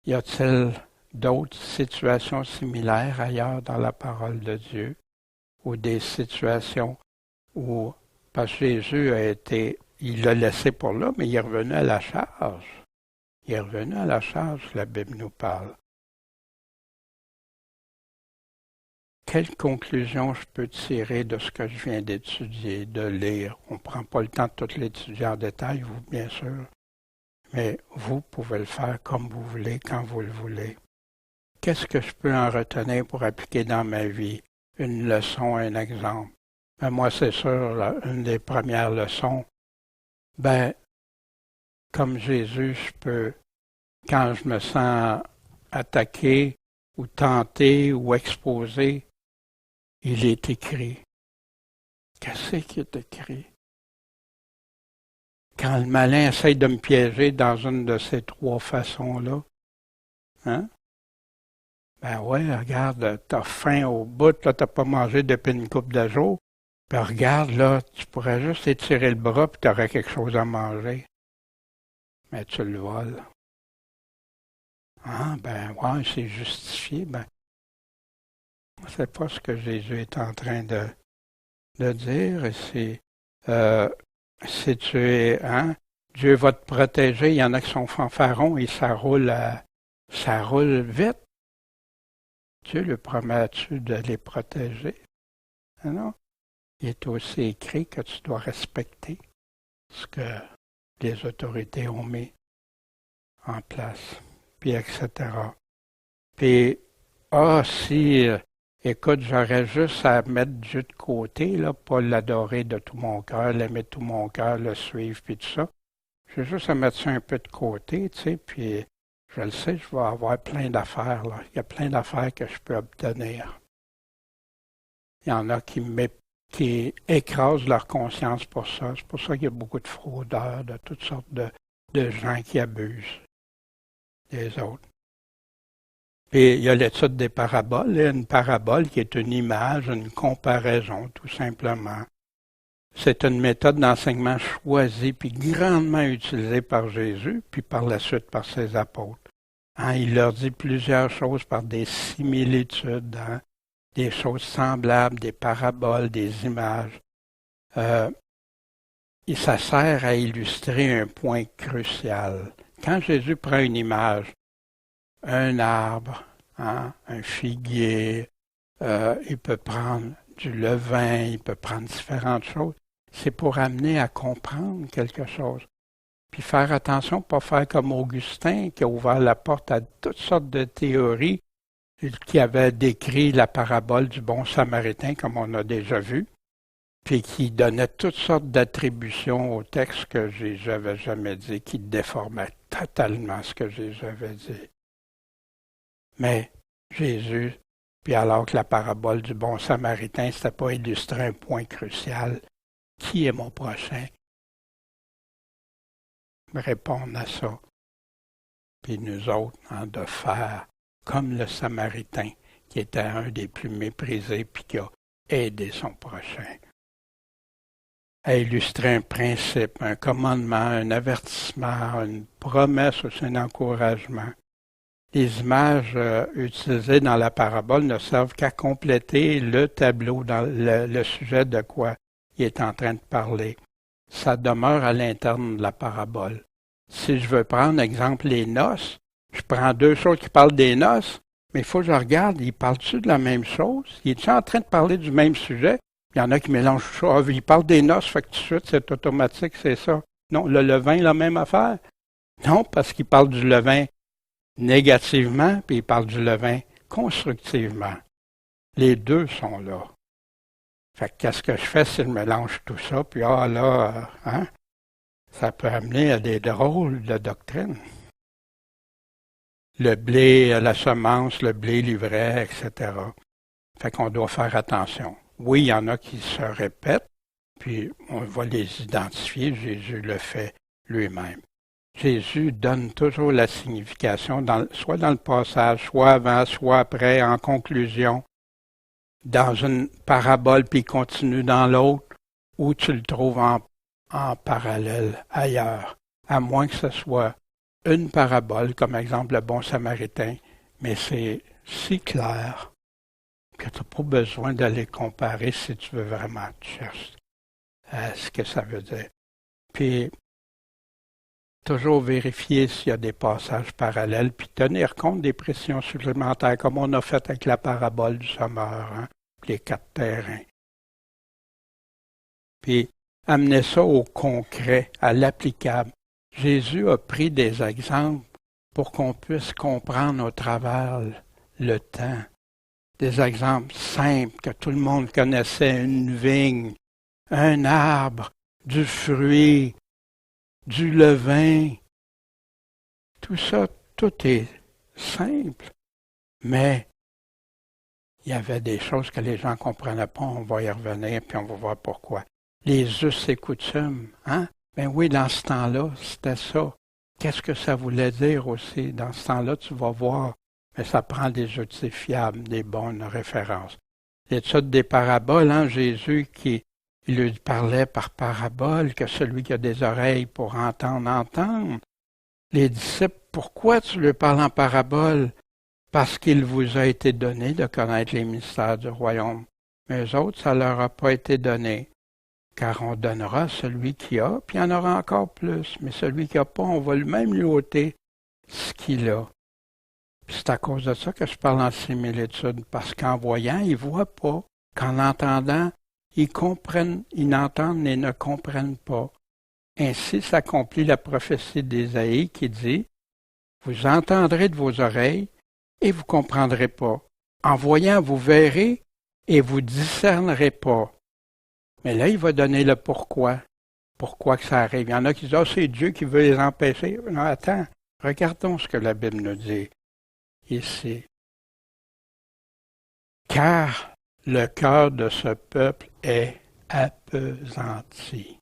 Y a-t-il d'autres situations similaires ailleurs dans la parole de Dieu? Ou des situations où, parce que Jésus a été, il l'a laissé pour là, mais il est revenu à la charge. Il est revenu à la charge, la Bible nous parle. Quelle conclusion je peux tirer de ce que je viens d'étudier, de lire? On ne prend pas le temps de tout l'étudier en détail, vous, bien sûr. Mais vous pouvez le faire comme vous voulez, quand vous le voulez. Qu'est-ce que je peux en retenir pour appliquer dans ma vie? Une leçon, un exemple. Ben moi, c'est sûr, là, une des premières leçons, comme Jésus, je peux, quand je me sens attaqué ou tenté ou exposé, il est écrit. Qu'est-ce qui est écrit? Quand le malin essaye de me piéger dans une de ces trois façons-là, hein? Ben ouais, regarde, t'as faim au bout, là, t'as pas mangé depuis une couple de jours. Puis regarde, là, tu pourrais juste étirer le bras puis t'aurais quelque chose à manger. Mais tu le voles. Ah, ben ouais, c'est justifié. Ben, c'est pas ce que Jésus est en train de dire. Si tu es, hein, Dieu va te protéger. Il y en a qui sont fanfarons et ça roule vite. Dieu le promet-tu de les protéger? Non? Il est aussi écrit que tu dois respecter ce que les autorités ont mis en place, puis etc. Puis, écoute, j'aurais juste à mettre Dieu de côté, là, pas l'adorer de tout mon cœur, l'aimer de tout mon cœur, le suivre, puis tout ça. J'ai juste à mettre ça un peu de côté, tu sais, puis je le sais, je vais avoir plein d'affaires, là. Il y a plein d'affaires que je peux obtenir. Il y en a qui écrasent leur conscience pour ça. C'est pour ça qu'il y a beaucoup de fraudeurs, de toutes sortes de gens qui abusent des autres. Et il y a l'étude des paraboles. Une parabole qui est une image, une comparaison, tout simplement. C'est une méthode d'enseignement choisie puis grandement utilisée par Jésus, puis par la suite par ses apôtres. Hein, il leur dit plusieurs choses par des similitudes, hein, des choses semblables, des paraboles, des images. Et ça sert à illustrer un point crucial. Quand Jésus prend une image, un arbre, hein, un figuier, il peut prendre du levain, il peut prendre différentes choses. C'est pour amener à comprendre quelque chose. Puis faire attention, pas faire comme Augustin qui a ouvert la porte à toutes sortes de théories, qui avait décrit la parabole du bon samaritain, comme on a déjà vu, puis qui donnait toutes sortes d'attributions au texte que Jésus n'avait jamais dit, qui déformait totalement ce que Jésus avait dit. Mais Jésus, puis alors que la parabole du bon samaritain, c'était pas illustrer un point crucial, qui est mon prochain? Répondre à ça. Puis nous autres, hein, de faire comme le Samaritain, qui était un des plus méprisés, puis qui a aidé son prochain. À illustrer un principe, un commandement, un avertissement, une promesse ou un encouragement. les images utilisées dans la parabole ne servent qu'à compléter le tableau dans le sujet de quoi il est en train de parler. Ça demeure à l'interne de la parabole. Si je veux prendre, exemple, les noces, je prends deux choses qui parlent des noces, mais il faut que je regarde, ils parlent-tu de la même chose? Ils sont en train de parler du même sujet? Il y en a qui mélangent ça. Ah, ils parlent des noces, fait que tout de suite, c'est automatique, c'est ça. Non, le levain, la même affaire? Non, parce qu'ils parlent du levain négativement, puis ils parlent du levain constructivement. Les deux sont là. Fait que qu'est-ce que je fais si je mélange tout ça, puis ça peut amener à des drôles de doctrines. Le blé, la semence, le blé, l'ivraie, etc. Fait qu'on doit faire attention. Oui, il y en a qui se répètent, puis on va les identifier, Jésus le fait lui-même. Jésus donne toujours la signification, soit dans le passage, soit avant, soit après, en conclusion, dans une parabole, puis il continue dans l'autre, ou tu le trouves en parallèle ailleurs, à moins que ce soit une parabole, comme exemple le bon samaritain, mais c'est si clair que tu n'as pas besoin d'aller comparer si tu veux vraiment chercher ce que ça veut dire. Puis, toujours vérifier s'il y a des passages parallèles, puis tenir compte des pressions supplémentaires, comme on a fait avec la parabole du sommeur, les 4 terrains. Puis, amener ça au concret, à l'applicable. Jésus a pris des exemples pour qu'on puisse comprendre au travers le temps. Des exemples simples que tout le monde connaissait, une vigne, un arbre, du fruit, du levain. Tout ça, tout est simple, mais il y avait des choses que les gens ne comprenaient pas. On va y revenir, puis on va voir pourquoi. Les us et coutumes, Ben oui, dans ce temps-là, c'était ça. Qu'est-ce que ça voulait dire aussi? Dans ce temps-là, tu vas voir, mais ça prend des outils fiables, des bonnes références. L'étude des paraboles, Jésus il lui parlait par parabole, que celui qui a des oreilles pour entendre. Les disciples, pourquoi tu lui parles en parabole? Parce qu'il vous a été donné de connaître les mystères du royaume. Mais eux autres, ça leur a pas été donné. Car on donnera à celui qui a, puis il y en aura encore plus. Mais celui qui n'a pas, on va lui-même lui ôter ce qu'il a. Puis c'est à cause de ça que je parle en similitude, parce qu'en voyant, ils ne voient pas. Qu'en entendant, ils n'entendent et ne comprennent pas. Ainsi s'accomplit la prophétie d'Ésaïe qui dit « Vous entendrez de vos oreilles et vous ne comprendrez pas. En voyant, vous verrez et vous discernerez pas. » Mais là, il va donner le pourquoi. Pourquoi que ça arrive. Il y en a qui disent « c'est Dieu qui veut les empêcher. » Non, attends, regardons ce que la Bible nous dit ici. « Car le cœur de ce peuple est appesanti.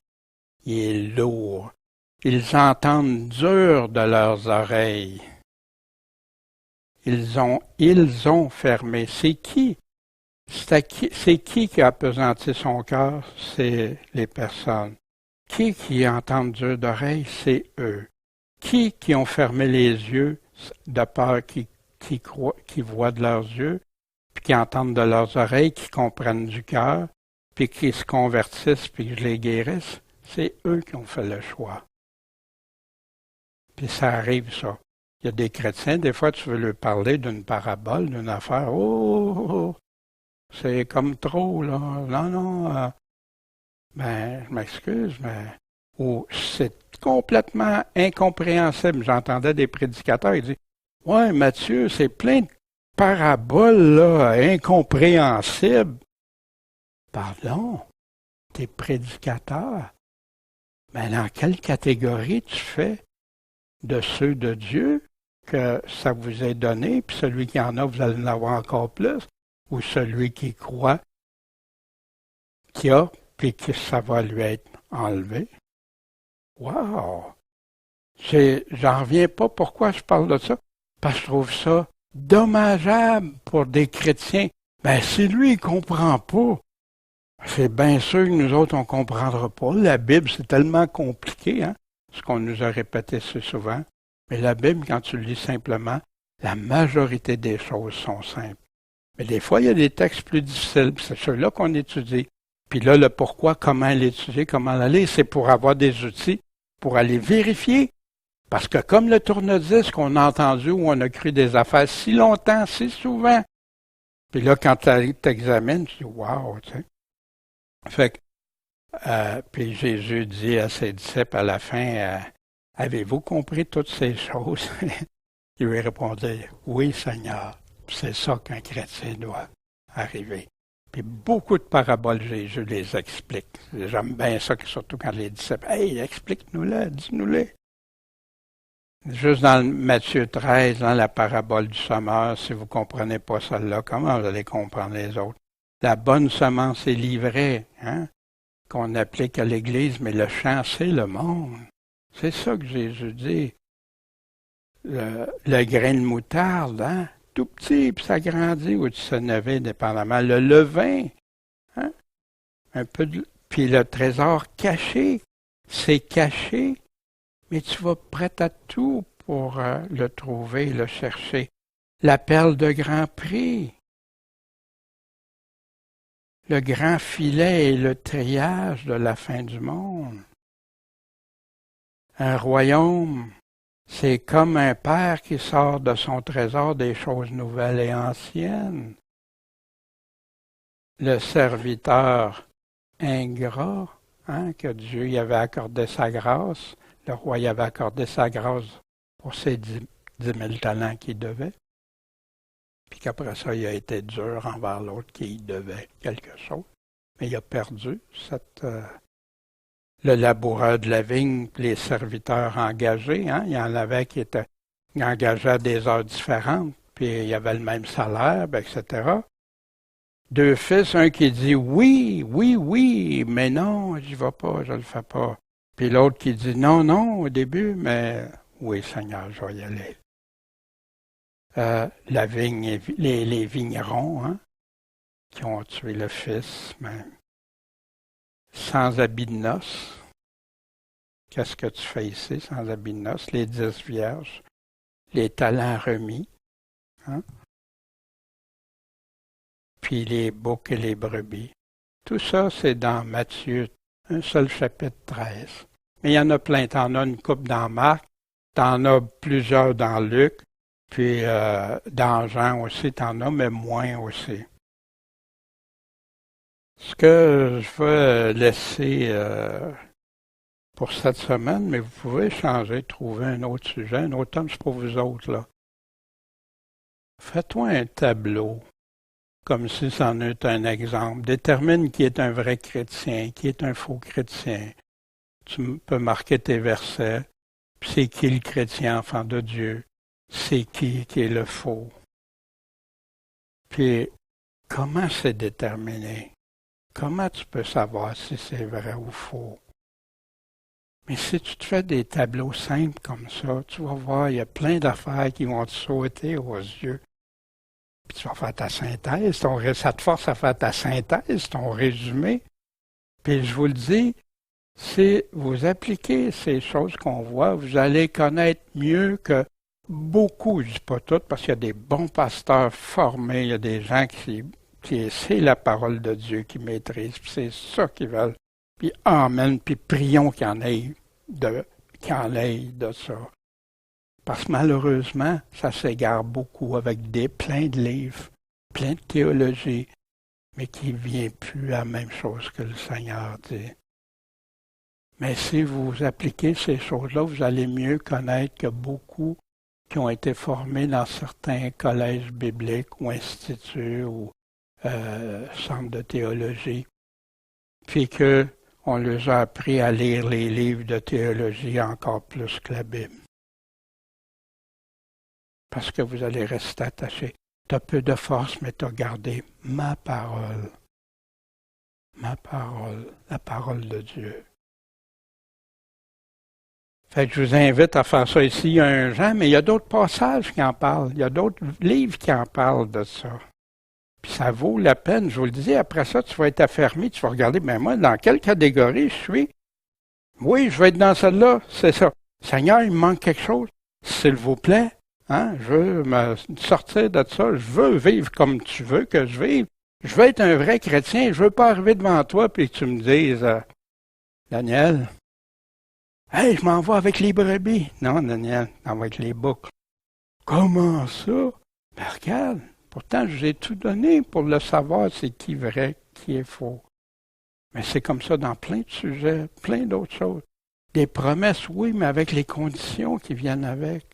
Il est lourd. Ils entendent dur de leurs oreilles. Ils ont fermé. » C'est qui? C'est qui a appesanti son cœur? C'est les personnes. Qui entendent dur d'oreille? C'est eux. Qui ont fermé les yeux de peur qui voient de leurs yeux, puis qui entendent de leurs oreilles, qui comprennent du cœur, puis qui se convertissent, puis que je les guérisse? C'est eux qui ont fait le choix. Puis ça arrive, ça. Il y a des chrétiens, des fois, tu veux leur parler d'une parabole, d'une affaire. C'est comme trop, là. Non, je m'excuse, mais c'est complètement incompréhensible. J'entendais des prédicateurs, ils disent « Ouais, Mathieu, c'est plein de paraboles, là, incompréhensibles. » Pardon, t'es prédicateur. Mais dans quelle catégorie tu fais de ceux de Dieu que ça vous est donné, puis celui qui en a, vous allez en avoir encore plus? Ou celui qui croit qu'il a, puis que ça va lui être enlevé. Wow! J'en reviens pas pourquoi je parle de ça, parce que je trouve ça dommageable pour des chrétiens. Ben, si lui, il comprend pas, c'est bien sûr que nous autres, on comprendra pas. La Bible, c'est tellement compliqué, ce qu'on nous a répété si souvent. Mais la Bible, quand tu le lis simplement, La majorité des choses sont simples. Mais des fois, il y a des textes plus difficiles, c'est ceux-là qu'on étudie. Puis là, le pourquoi, comment l'étudier, comment l'aller, c'est pour avoir des outils pour aller vérifier. Parce que comme le tourne-disque qu'on a entendu où on a cru des affaires si longtemps, si souvent, puis là, quand tu t'examines, tu dis « wow », tu sais. Fait que, puis Jésus dit à ses disciples à la fin, avez-vous compris toutes ces choses? Il lui répondait, oui, Seigneur. C'est ça qu'un chrétien doit arriver. Puis beaucoup de paraboles, Jésus les explique. J'aime bien ça, surtout quand les disciples, hey, explique-nous-les, dis-nous-les. Juste dans Matthieu 13, dans la parabole du semeur, si vous ne comprenez pas celle-là, comment vous allez comprendre les autres? La bonne semence est livrée, hein, qu'on applique à l'Église, mais le champ, c'est le monde. C'est ça que Jésus dit. Le grain de moutarde, hein, tout petit, puis ça grandit ou tu s'énerve dépendamment. Le levain, hein, un peu de, puis le trésor caché, c'est caché, mais tu vas prêt à tout pour le trouver, le chercher. La perle de grand prix, le grand filet et le treillage de la fin du monde. Un royaume, c'est comme un père qui sort de son trésor des choses nouvelles et anciennes. Le serviteur ingrat, hein, que Dieu y avait accordé sa grâce, le roi y avait accordé sa grâce pour ses 10 000 talents qu'il devait, puis qu'après ça, il a été dur envers l'autre qui y devait quelque chose. Mais il a perdu le laboureur de la vigne, les serviteurs engagés, hein, il y en avait qui étaient engagés à des heures différentes, puis il y avait le même salaire, etc. 2 fils, un qui dit oui, oui, oui, mais non, j'y vais pas, je le fais pas. Puis l'autre qui dit non, non au début, mais oui, Seigneur, je vais y aller. La vigne, les vignerons, hein, qui ont tué le fils, même. Sans habit de noces. Qu'est-ce que tu fais ici, sans habit de noces? Les 10 vierges, les talents remis, hein? Puis les boucs et les brebis. Tout ça, c'est dans Matthieu, un seul chapitre 13. Mais il y en a plein. T'en as une couple dans Marc, t'en as plusieurs dans Luc, puis dans Jean aussi, t'en as, mais moins aussi. Ce que je veux laisser pour cette semaine, mais vous pouvez changer, trouver un autre sujet, un autre thème, c'est pour vous autres, là. Fais-toi un tableau, comme si c'en est un exemple. Détermine qui est un vrai chrétien, qui est un faux chrétien. Tu peux marquer tes versets, puis c'est qui le chrétien enfant de Dieu, c'est qui est le faux. Puis, comment c'est déterminé? Comment tu peux savoir si c'est vrai ou faux? Mais si tu te fais des tableaux simples comme ça, tu vas voir, il y a plein d'affaires qui vont te sauter aux yeux. Puis tu vas faire ta synthèse, ça te force à faire ta synthèse, ton résumé. Puis je vous le dis, si vous appliquez ces choses qu'on voit, vous allez connaître mieux que beaucoup, je dis pas toutes, parce qu'il y a des bons pasteurs formés, il y a des gens qui c'est la parole de Dieu qui maîtrisent, puis c'est ça qu'ils veulent. Puis amen, puis prions qu'il y en ait de ça. Parce que malheureusement, ça s'égare beaucoup avec plein de livres, plein de théologie, mais qui ne vient plus à la même chose que le Seigneur dit. Mais si vous appliquez ces choses-là, vous allez mieux connaître que beaucoup qui ont été formés dans certains collèges bibliques ou instituts ou centres de théologie, puis qu'on leur a appris à lire les livres de théologie encore plus que la Bible. Parce que vous allez rester attaché. Tu as peu de force, mais tu as gardé ma parole. Ma parole, la parole de Dieu. Fait que je vous invite à faire ça ici. Il y a un Jean, mais il y a d'autres passages qui en parlent. Il y a d'autres livres qui en parlent de ça. Puis ça vaut la peine, je vous le disais, après ça, tu vas être affermi, tu vas regarder, ben moi, dans quelle catégorie je suis? Oui, je vais être dans celle-là, c'est ça. Seigneur, il me manque quelque chose, s'il vous plaît, Hein? Je veux me sortir de ça. Je veux vivre comme tu veux que je vive. Je veux être un vrai chrétien. Je veux pas arriver devant toi et que tu me dises, Daniel, hey, je m'en vais avec les brebis. Non, Daniel, avec les boucs. Comment ça? Ben, regarde, pourtant, je vous ai tout donné pour le savoir c'est qui est vrai, qui est faux. Mais c'est comme ça dans plein de sujets, plein d'autres choses. Des promesses, oui, mais avec les conditions qui viennent avec.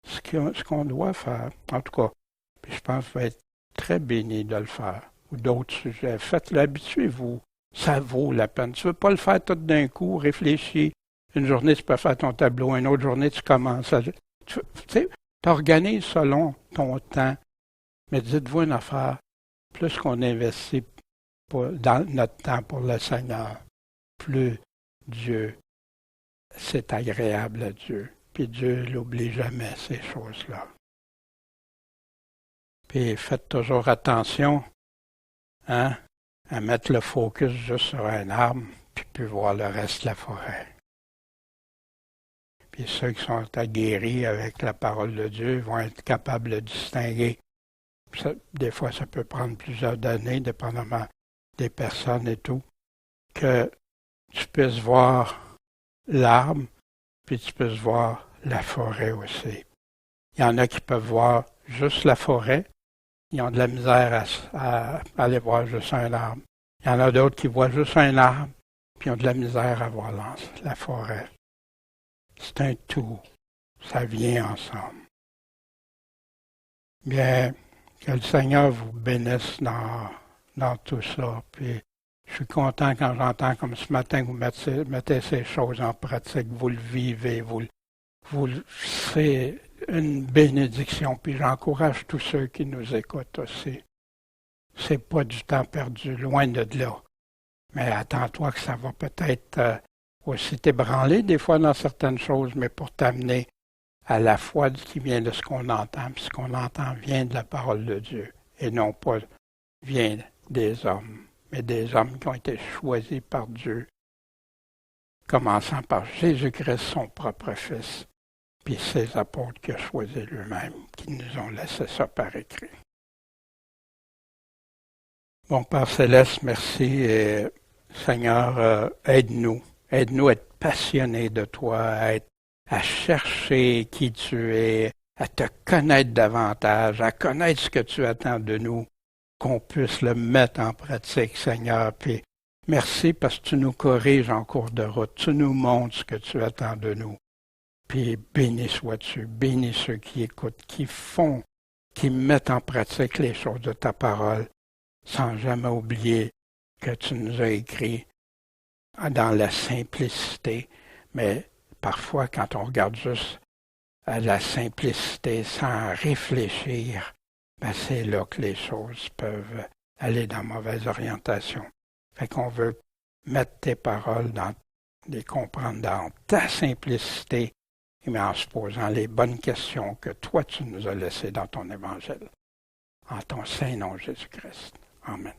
Ce qu'on doit faire. En tout cas, puis je pense que vous être très béni de le faire. Ou d'autres sujets. Faites-le, habituez-vous. Ça vaut la peine. Tu ne veux pas le faire tout d'un coup, réfléchis. Une journée, tu peux faire ton tableau. Une autre journée, tu commences à... Tu t'organises selon ton temps. Mais dites-vous une affaire. Plus qu'on investit dans notre temps pour le Seigneur, plus Dieu, c'est agréable à Dieu. Puis Dieu n'oublie jamais ces choses-là. Puis faites toujours attention, hein, à mettre le focus juste sur un arbre, puis voir le reste de la forêt. Puis ceux qui sont aguerris avec la parole de Dieu vont être capables de distinguer. Ça, des fois, ça peut prendre plusieurs années, dépendamment des personnes et tout, que tu puisses voir l'arbre, puis tu puisses voir la forêt aussi. Il y en a qui peuvent voir juste la forêt, ils ont de la misère à aller voir juste un arbre. Il y en a d'autres qui voient juste un arbre, puis ils ont de la misère à voir la forêt. C'est un tout, ça vient ensemble. Bien, que le Seigneur vous bénisse dans tout ça, puis je suis content quand j'entends comme ce matin que vous mettez ces choses en pratique, vous le vivez, c'est une bénédiction, puis j'encourage tous ceux qui nous écoutent aussi. C'est pas du temps perdu, loin de là. Mais attends-toi que ça va peut-être aussi t'ébranler des fois dans certaines choses, mais pour t'amener à la foi qui vient de ce qu'on entend, puis ce qu'on entend vient de la parole de Dieu, et non pas vient des hommes, mais des hommes qui ont été choisis par Dieu, commençant par Jésus-Christ, son propre Fils, puis ses apôtres qu'il a choisis lui-même, qui nous ont laissé ça par écrit. Bon Père Céleste, merci et Seigneur, aide-nous à être passionnés de toi, à chercher qui tu es, à te connaître davantage, à connaître ce que tu attends de nous, qu'on puisse le mettre en pratique, Seigneur. Puis merci parce que tu nous corriges en cours de route, tu nous montres ce que tu attends de nous. Puis béni sois-tu, bénis ceux qui écoutent, qui mettent en pratique les choses de ta parole, sans jamais oublier que tu nous as écrit dans la simplicité, mais parfois quand on regarde juste à la simplicité sans réfléchir, ben c'est là que les choses peuvent aller dans mauvaise orientation. Fait qu'on veut mettre tes paroles les comprendre dans ta simplicité, mais en se posant les bonnes questions que toi tu nous as laissées dans ton évangile. En ton saint nom Jésus-Christ. Amen.